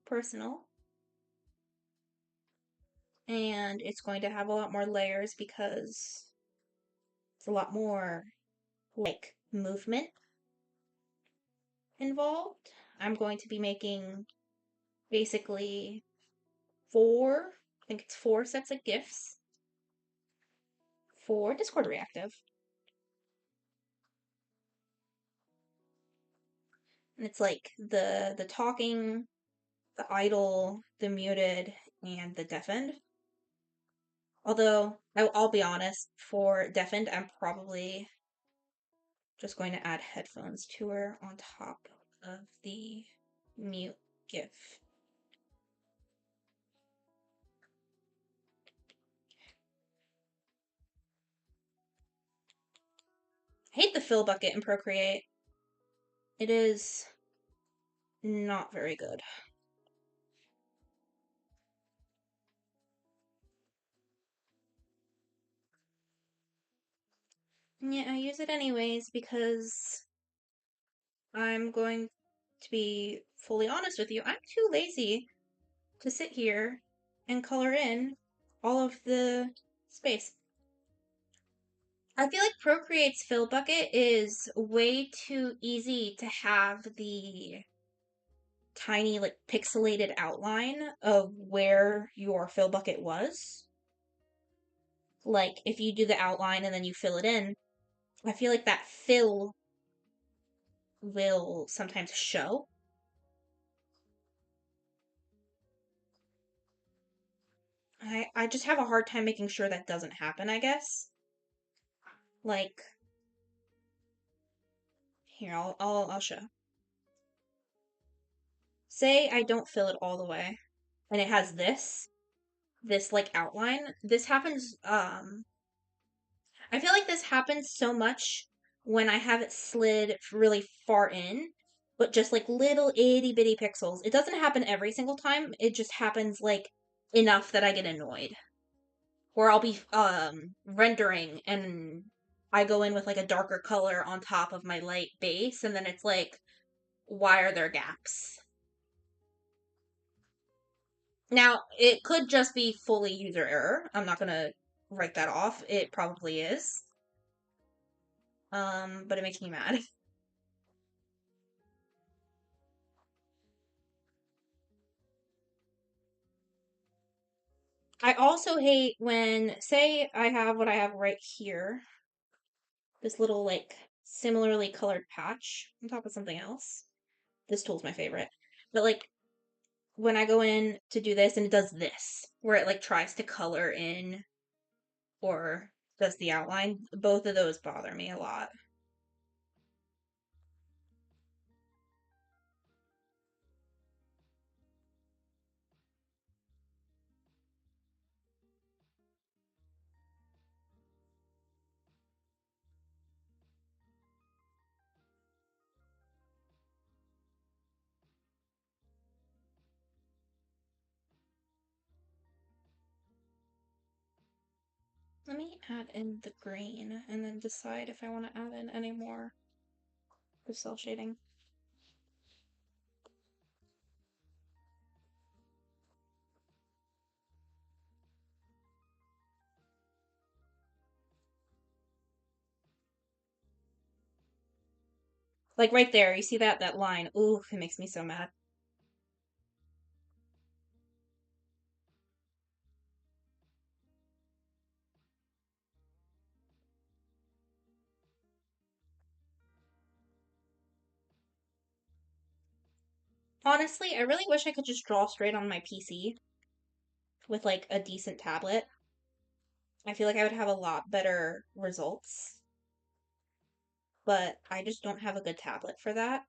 [SPEAKER 1] personal. And it's going to have a lot more layers because it's a lot more like movement involved. I'm going to be making basically I think it's 4 sets of GIFs for Discord Reactive. And it's like the talking, the idle, the muted, and the deafened. Although I'll be honest, for deafened, I'm probably just going to add headphones to her on top of the mute GIF. I hate the fill bucket in Procreate. It is not very good. Yeah, I use it anyways because I'm going to be fully honest with you. I'm too lazy to sit here and color in all of the space. I feel like Procreate's fill bucket is way too easy to have the tiny, like, pixelated outline of where your fill bucket was. Like, if you do the outline and then you fill it in, I feel like that fill will sometimes show. I just have a hard time making sure that doesn't happen, I guess. Like, here, I'll show. Say I don't fill it all the way, and it has this like outline. This happens, I feel like this happens so much when I have it slid really far in, but just like little itty bitty pixels. It doesn't happen every single time. It just happens like enough that I get annoyed. Or I'll be rendering and I go in with like a darker color on top of my light base, and then it's like, why are there gaps? Now, it could just be fully user error. I'm not gonna write that off. It probably is. But it makes me mad. I also hate when, say, I have what I have right here, this little, like, similarly colored patch on top of something else. This tool's my favorite. But, like, when I go in to do this and it does this, where it, like, tries to color in or does the outline, both of those bother me a lot. Let me add in the green and then decide if I want to add in any more for cell shading. Like right there, you see that line? Ooh, it makes me so mad. Honestly, I really wish I could just draw straight on my PC with like a decent tablet. I feel like I would have a lot better results, but I just don't have a good tablet for that.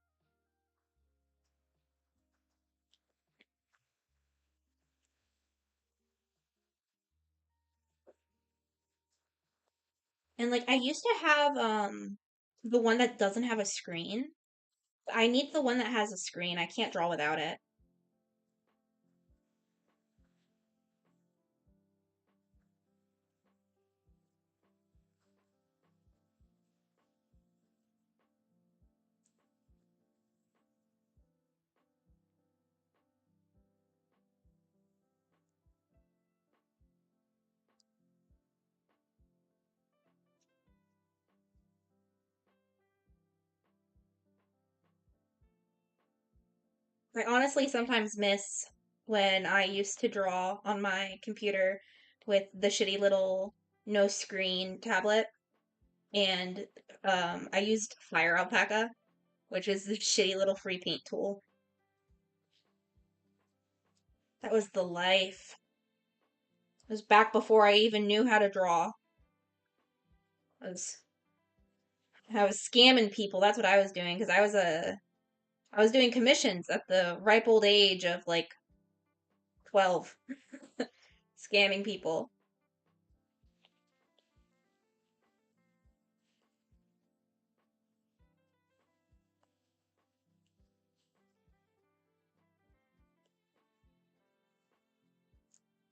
[SPEAKER 1] And like I used to have the one that doesn't have a screen. I need the one that has a screen. I can't draw without it. I honestly sometimes miss when I used to draw on my computer with the shitty little no screen tablet, and I used Fire Alpaca, which is the shitty little free paint tool. That was the life. It was back before I even knew how to draw. I was I was scamming people. That's what I was doing because I was doing commissions at the ripe old age of like 12, scamming people.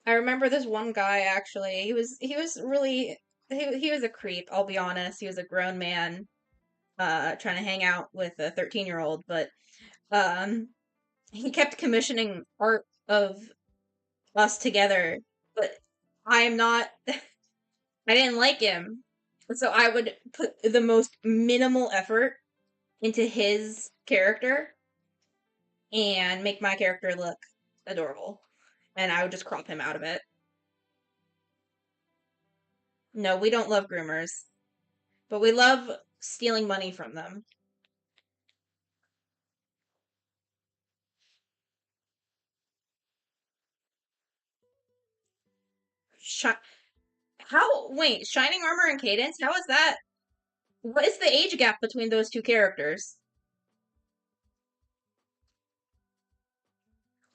[SPEAKER 1] I remember this one guy actually. He was really he was a creep, I'll be honest. He was a grown man trying to hang out with a 13-year-old, but um he kept commissioning art of us together, but I am not I didn't like him. So I would put the most minimal effort into his character and make my character look adorable. And I would just crop him out of it. No, we don't love groomers, but we love stealing money from them. Shi wait, Shining Armor and Cadence? How is that? What is the age gap between those two characters?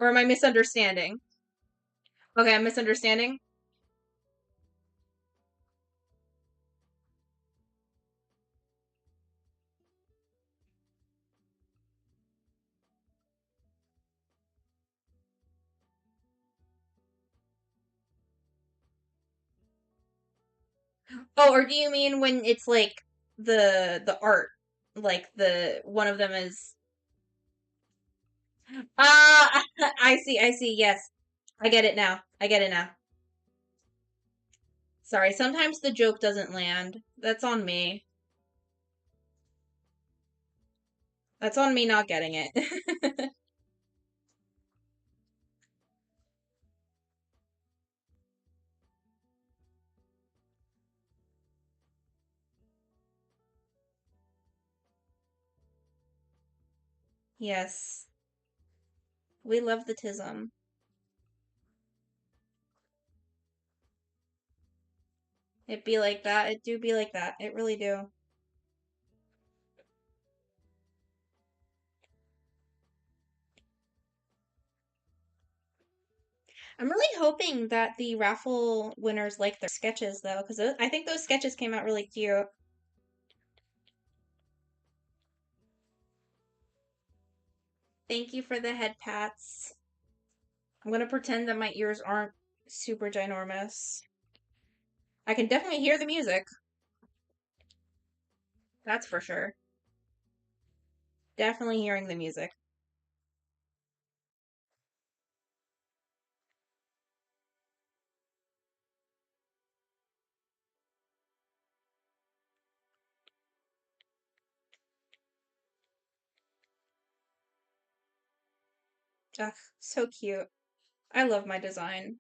[SPEAKER 1] Or am I misunderstanding? Okay, I'm misunderstanding. Oh, or do you mean when it's like the art? Like the one of them is ah I see, yes. I get it now. I get it now. Sorry, sometimes the joke doesn't land. That's on me. That's on me not getting it. Yes. We love the tism. It be like that. It do be like that. It really do. I'm really hoping that the raffle winners like their sketches though, because I think those sketches came out really cute. Thank you for the head pats. I'm gonna pretend that my ears aren't super ginormous. I can definitely hear the music. That's for sure. Definitely hearing the music. Ugh, so cute. I love my design.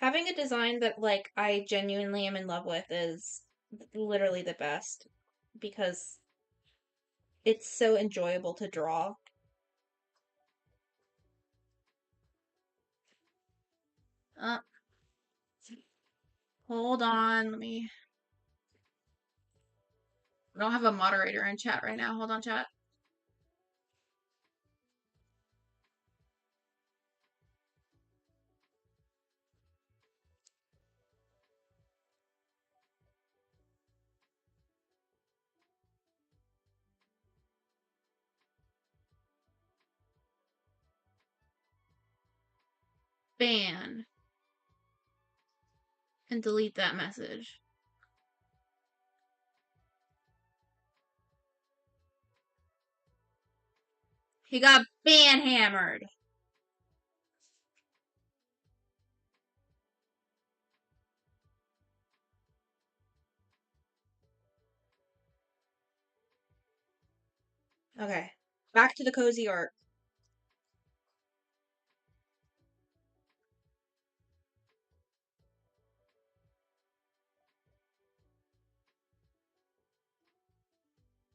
[SPEAKER 1] Having a design that like I genuinely am in love with is literally the best because it's so enjoyable to draw. Uh, Hold on, let me. I don't have a moderator in chat right now. Hold on, chat. Ban and delete that message. He got ban hammered. Okay, back to the cozy art.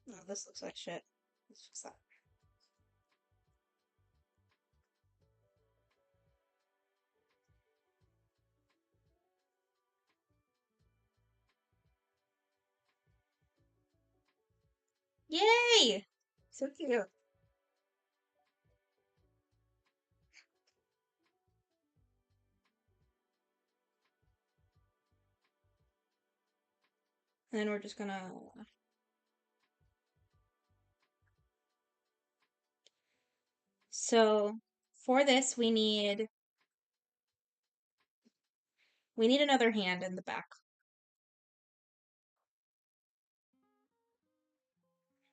[SPEAKER 1] Oh, this looks like shit. Let's fix that. Yay! So cute. And then we're just gonna. So for this, we need another hand in the back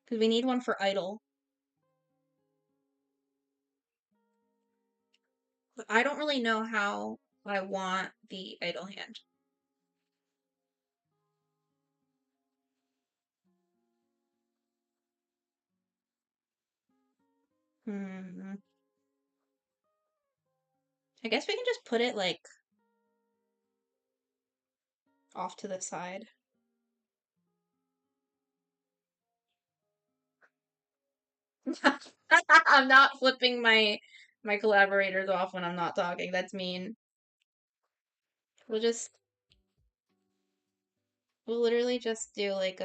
[SPEAKER 1] because we need one for idle. But I don't really know how I want the idle hand. Hmm. I guess we can just put it like off to the side. I'm not flipping my collaborators off when I'm not talking. That's mean. We'll just we'll literally just do like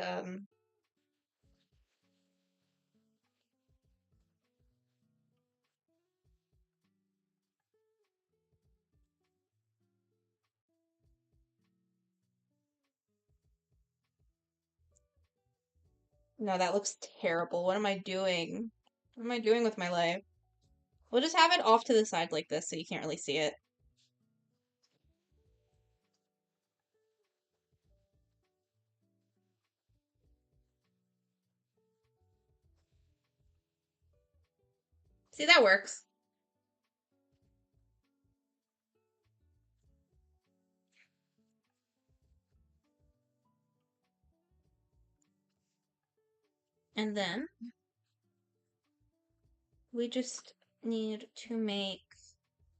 [SPEAKER 1] no, that looks terrible. What am I doing? What am I doing with my life? We'll just have it off to the side like this so you can't really see it. See, that works. And then we just need to make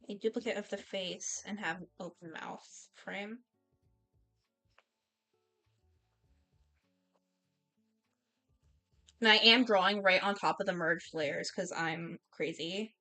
[SPEAKER 1] a duplicate of the face and have an open mouth frame. And I am drawing right on top of the merged layers because I'm crazy.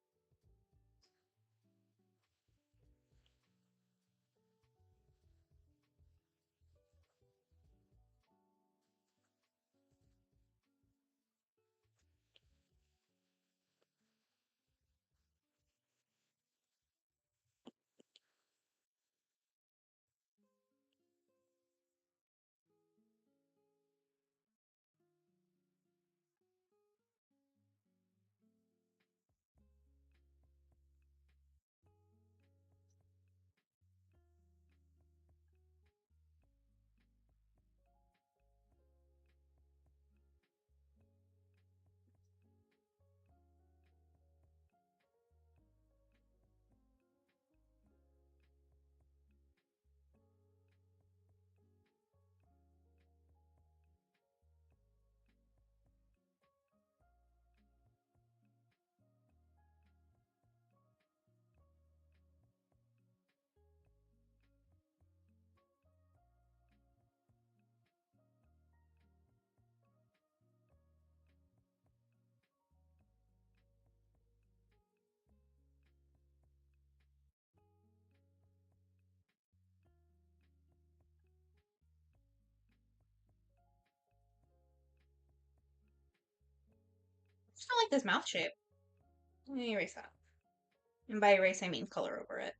[SPEAKER 1] I like this mouth shape. Let me erase that. And by erase, I mean color over it.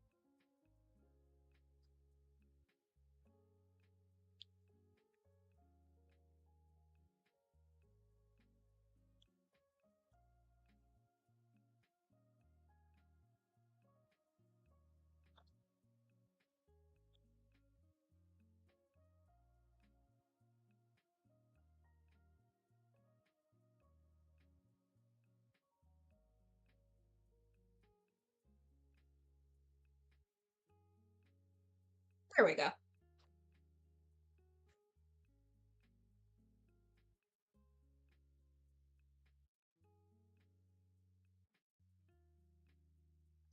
[SPEAKER 1] There we go.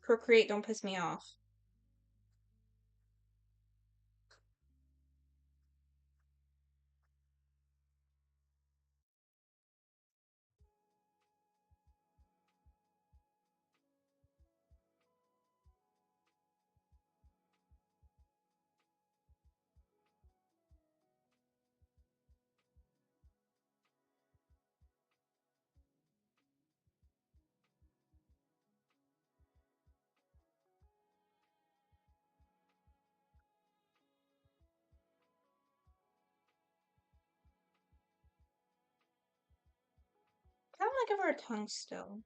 [SPEAKER 1] Procreate, don't piss me off. I want to give her a tongue still.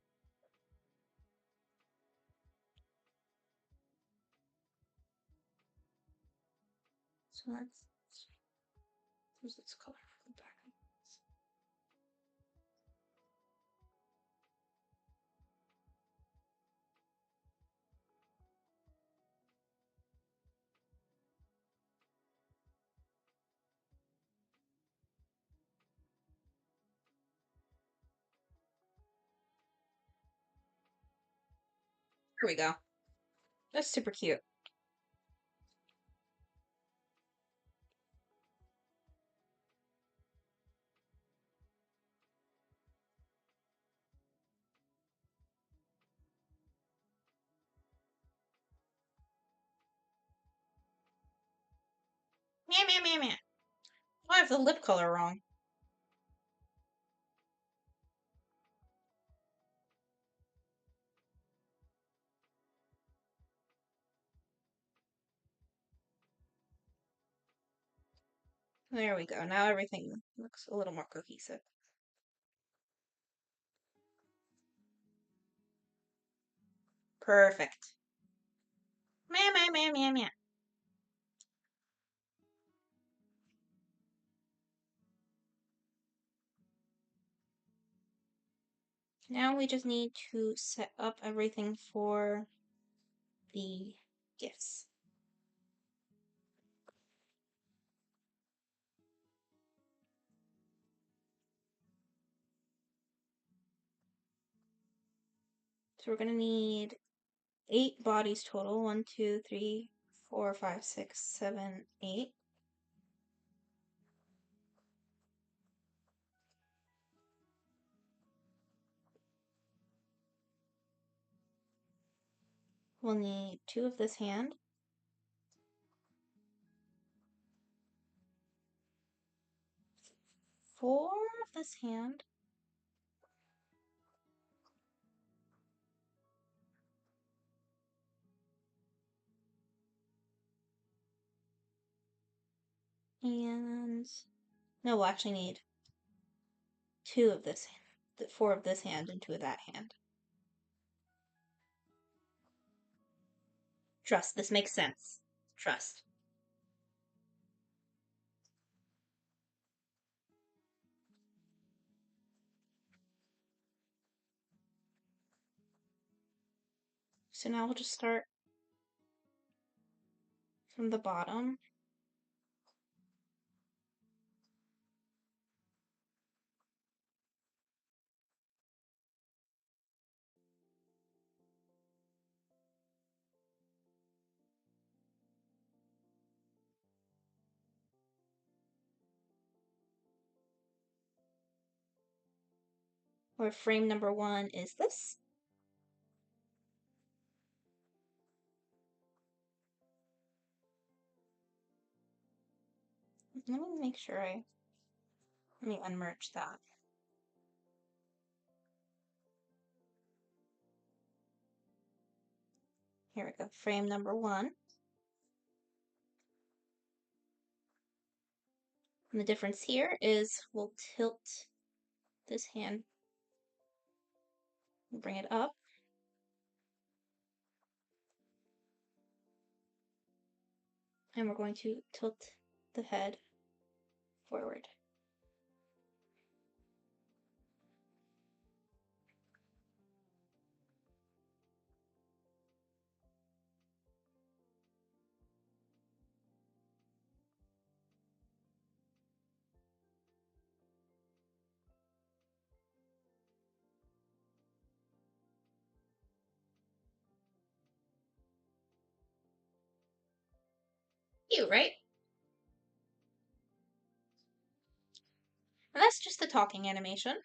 [SPEAKER 1] So let's use this color for the back. Here we go. That's super cute. Meow, meow, meow, meow. Oh, I have the lip color wrong. There we go. Now everything looks a little more cohesive. Perfect. Meow, meow, meow, meow, meow. Now we just need to set up everything for the gifts. So we're going to need 8 bodies total. 1, 2, 3, 4, 5, 6, 7, 8. We'll need 2 of this hand. 4 of this hand. And no, we'll actually need 2 of this hand, 4 of this hand and 2 of that hand. Trust, this makes sense. Trust. So now we'll just start from the bottom. Where frame number 1 is this. Let me make sure let me unmerge that. Here we go, frame number 1. And the difference here is we'll tilt this hand and bring it up. And we're going to tilt the head forward. Cute, right? And that's just the talking animation.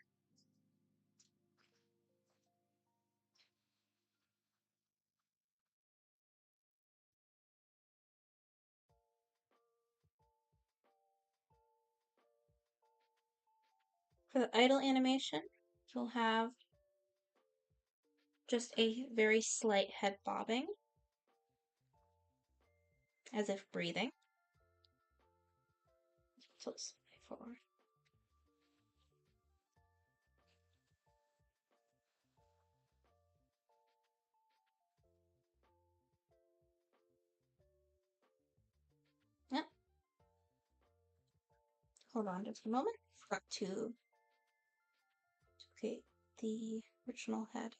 [SPEAKER 1] For the idle animation, you'll have just a very slight head bobbing, as if breathing. Tilt slightly forward. Yep. Hold on just a moment. Forgot to create the original head.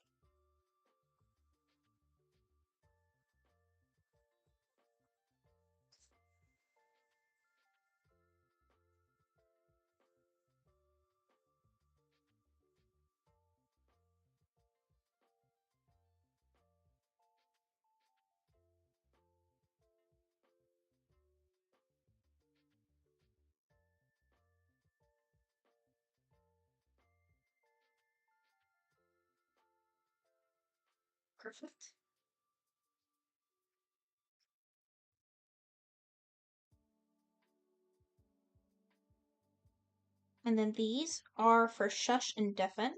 [SPEAKER 1] Perfect. And then these are for shush and deafen.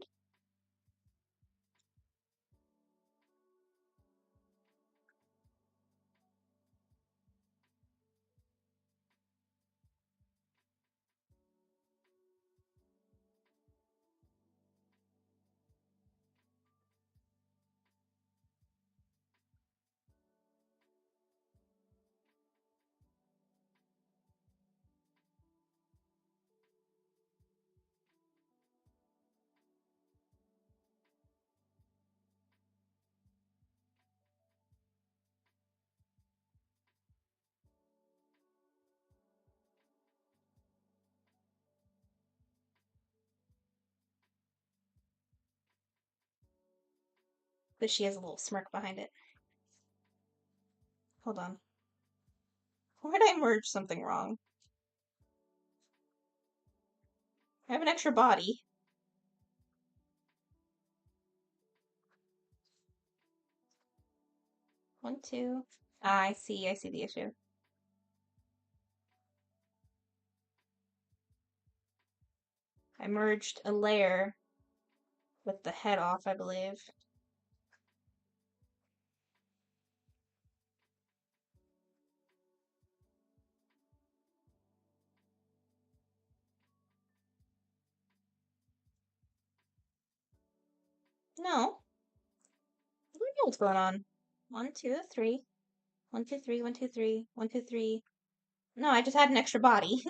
[SPEAKER 1] But she has a little smirk behind it. Hold on. Where did I merge something wrong? I have an extra body. One, two. Ah, I see the issue. I merged a layer with the head off, I believe. No. I don't know what's going on. 1, 2, 3. 1, 2, 3, 1, 2, 3, 1, 2, 3. No, I just had an extra body.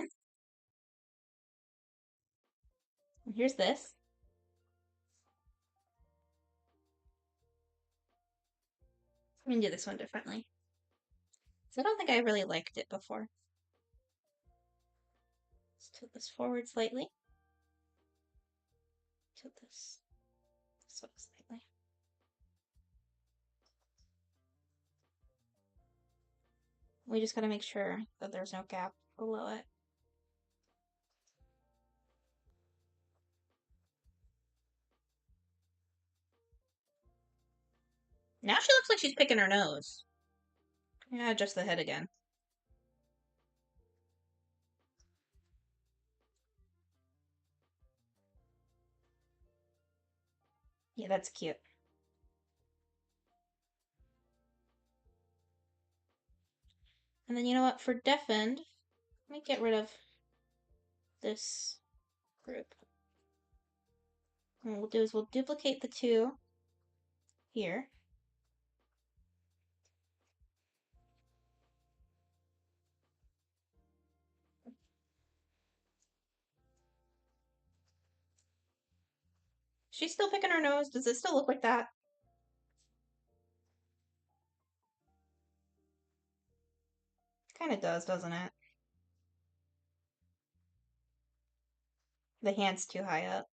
[SPEAKER 1] Here's this. I'm gonna do this one differently. So I don't think I really liked it before. Let's tilt this forward slightly. Tilt this way slightly. We just gotta make sure that there's no gap below it. Now she looks like she's picking her nose. Yeah, adjust the head again. Yeah, that's cute. And then you know what? For deafened, let me get rid of this group. And what we'll do is we'll duplicate the two here. She's still picking her nose. Does it still look like that? Kind of does, doesn't it? The hand's too high up.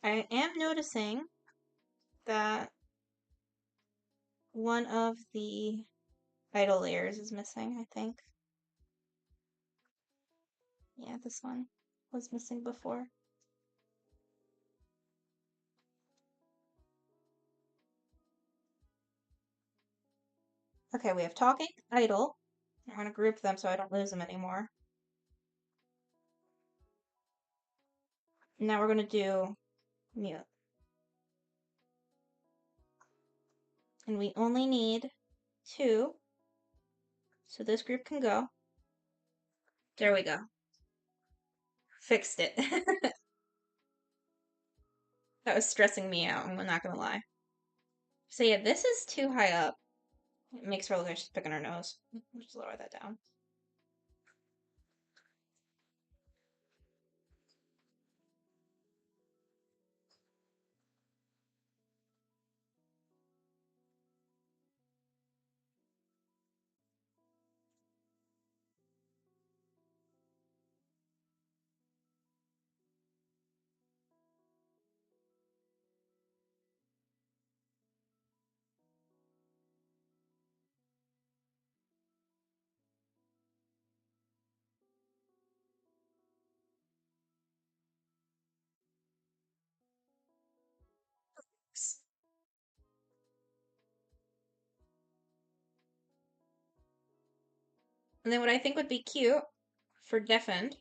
[SPEAKER 1] I am noticing that one of the idle layers is missing, I think. Yeah, this one was missing before. Okay, we have talking, idle. I'm going to group them so I don't lose them anymore. Now we're going to do mute. And we only need 2. So this group can go. There we go. Fixed it. That was stressing me out, I'm not going to lie. So yeah, this is too high up. It makes her look like she's picking her nose. Just lower that down. And then what I think would be cute for deafened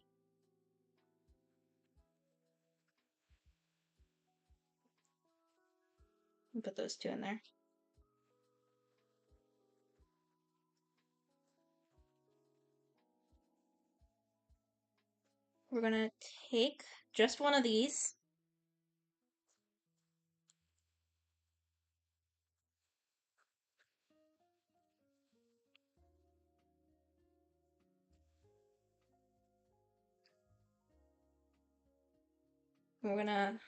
[SPEAKER 1] put those 2 in there. We're gonna take just one of these. We're gonna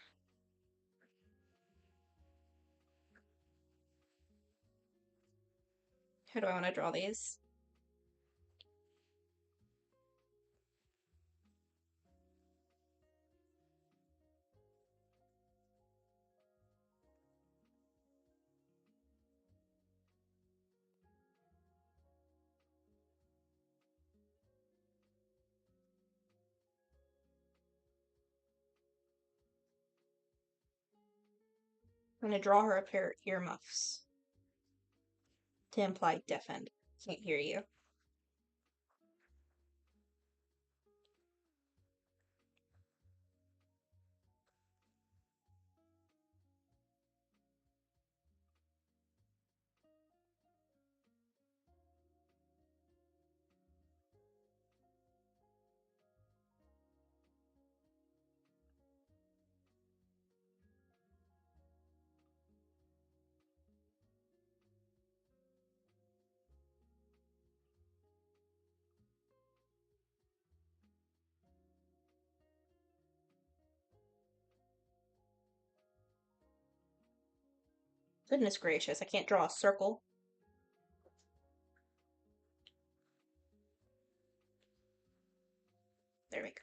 [SPEAKER 1] how do I want to draw these? I'm gonna draw her a pair of earmuffs to imply deafened. Can't hear you. Goodness gracious, I can't draw a circle. There we go.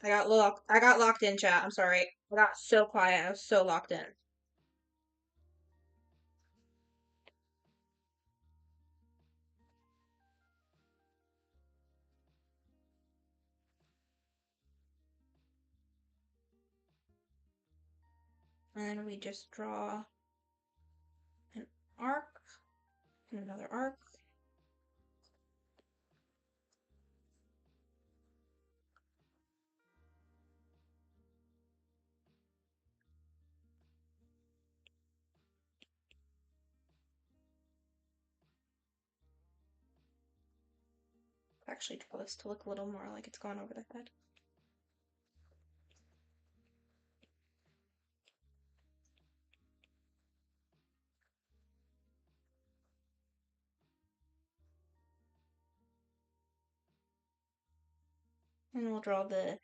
[SPEAKER 1] I got locked in, chat. I'm sorry. I got so quiet. I was so locked in. And then we just draw an arc and another arc. Actually draw this to look a little more like it's gone over the head. And we'll draw the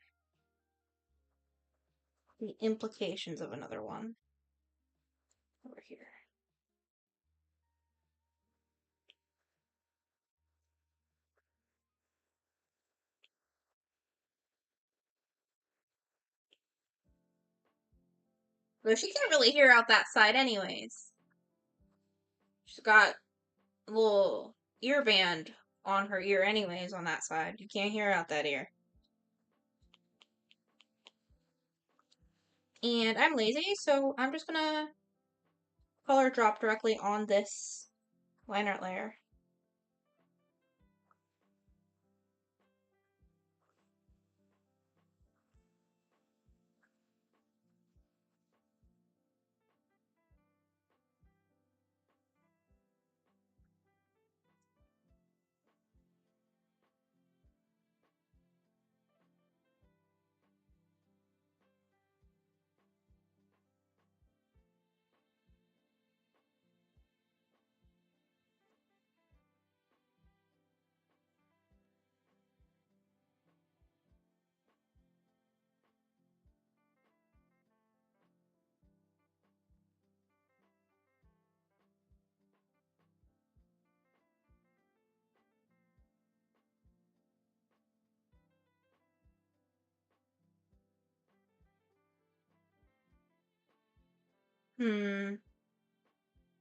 [SPEAKER 1] implications of another one over here. Though she can't really hear out that side anyways. She's got a little ear band on her ear anyways on that side. You can't hear out that ear. And I'm lazy, so I'm just gonna color drop directly on this line art layer.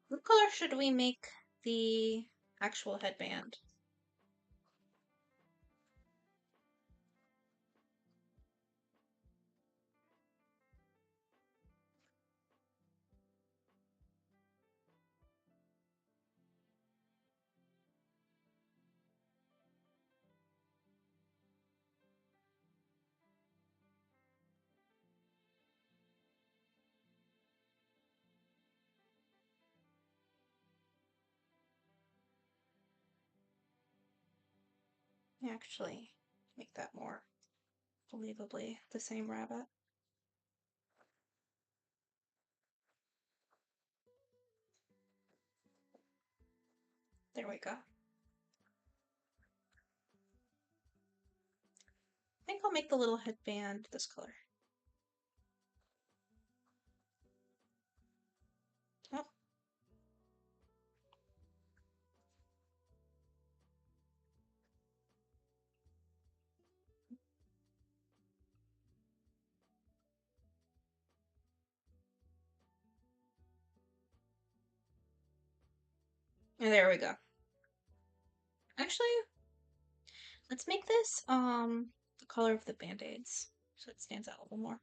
[SPEAKER 1] What color should we make the actual headband? Actually, make that more believably the same rabbit. There we go. I think I'll make the little headband this color. Oh. And there we go. Actually, let's make this the color of the band-aids so it stands out a little more.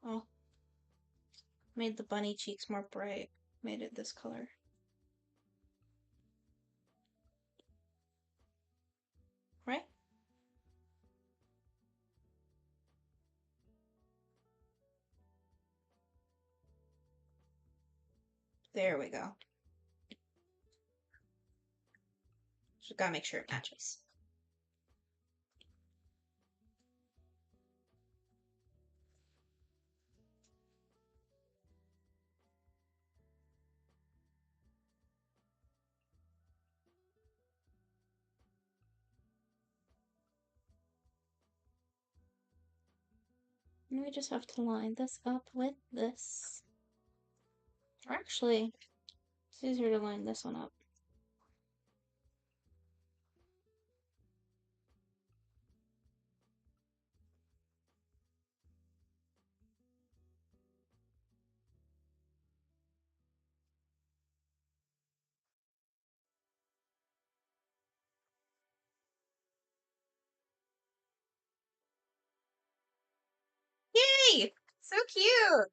[SPEAKER 1] Oh, made the bunny cheeks more bright. Made it this color. Right? There we go. Just gotta make sure it matches. And we just have to line this up with this. Or actually, it's easier to line this one up. Yay! So cute!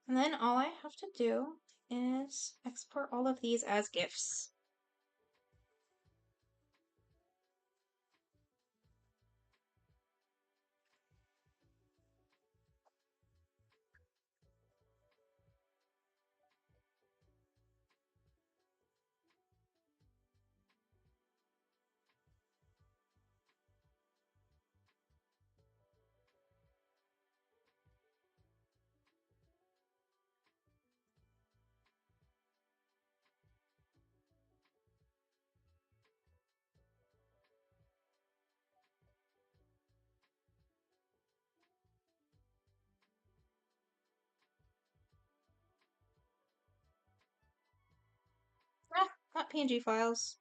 [SPEAKER 1] And then all I have to do is export all of these as GIFs. Ah, not PNG files.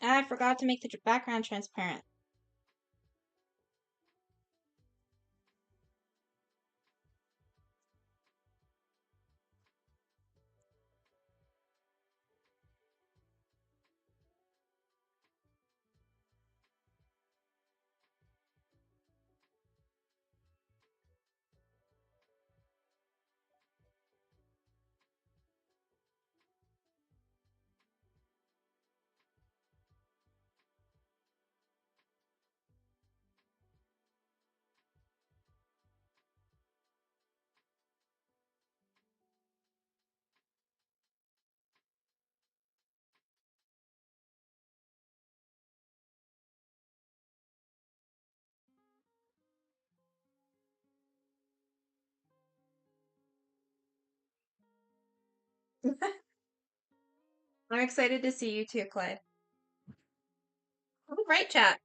[SPEAKER 1] I forgot to make the background transparent. I'm excited to see you too, Clyde. All right, chat.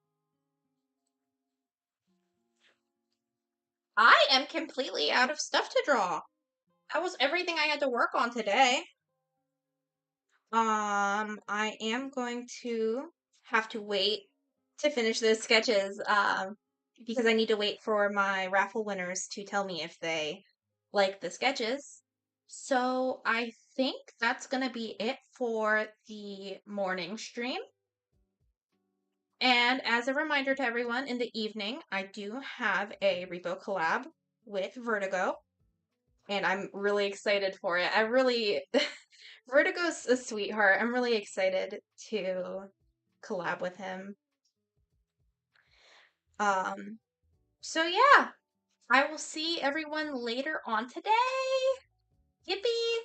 [SPEAKER 1] I am completely out of stuff to draw. That was everything I had to work on today. I am going to have to wait to finish those sketches, because I need to wait for my raffle winners to tell me if they like the sketches. So I think that's gonna be it for the morning stream. And as a reminder to everyone, in the evening, I do have a repo collab with Vertigo, and I'm really excited for it. Vertigo's a sweetheart. I'm really excited to collab with him. Um, so yeah, I will see everyone later on today. Yippee!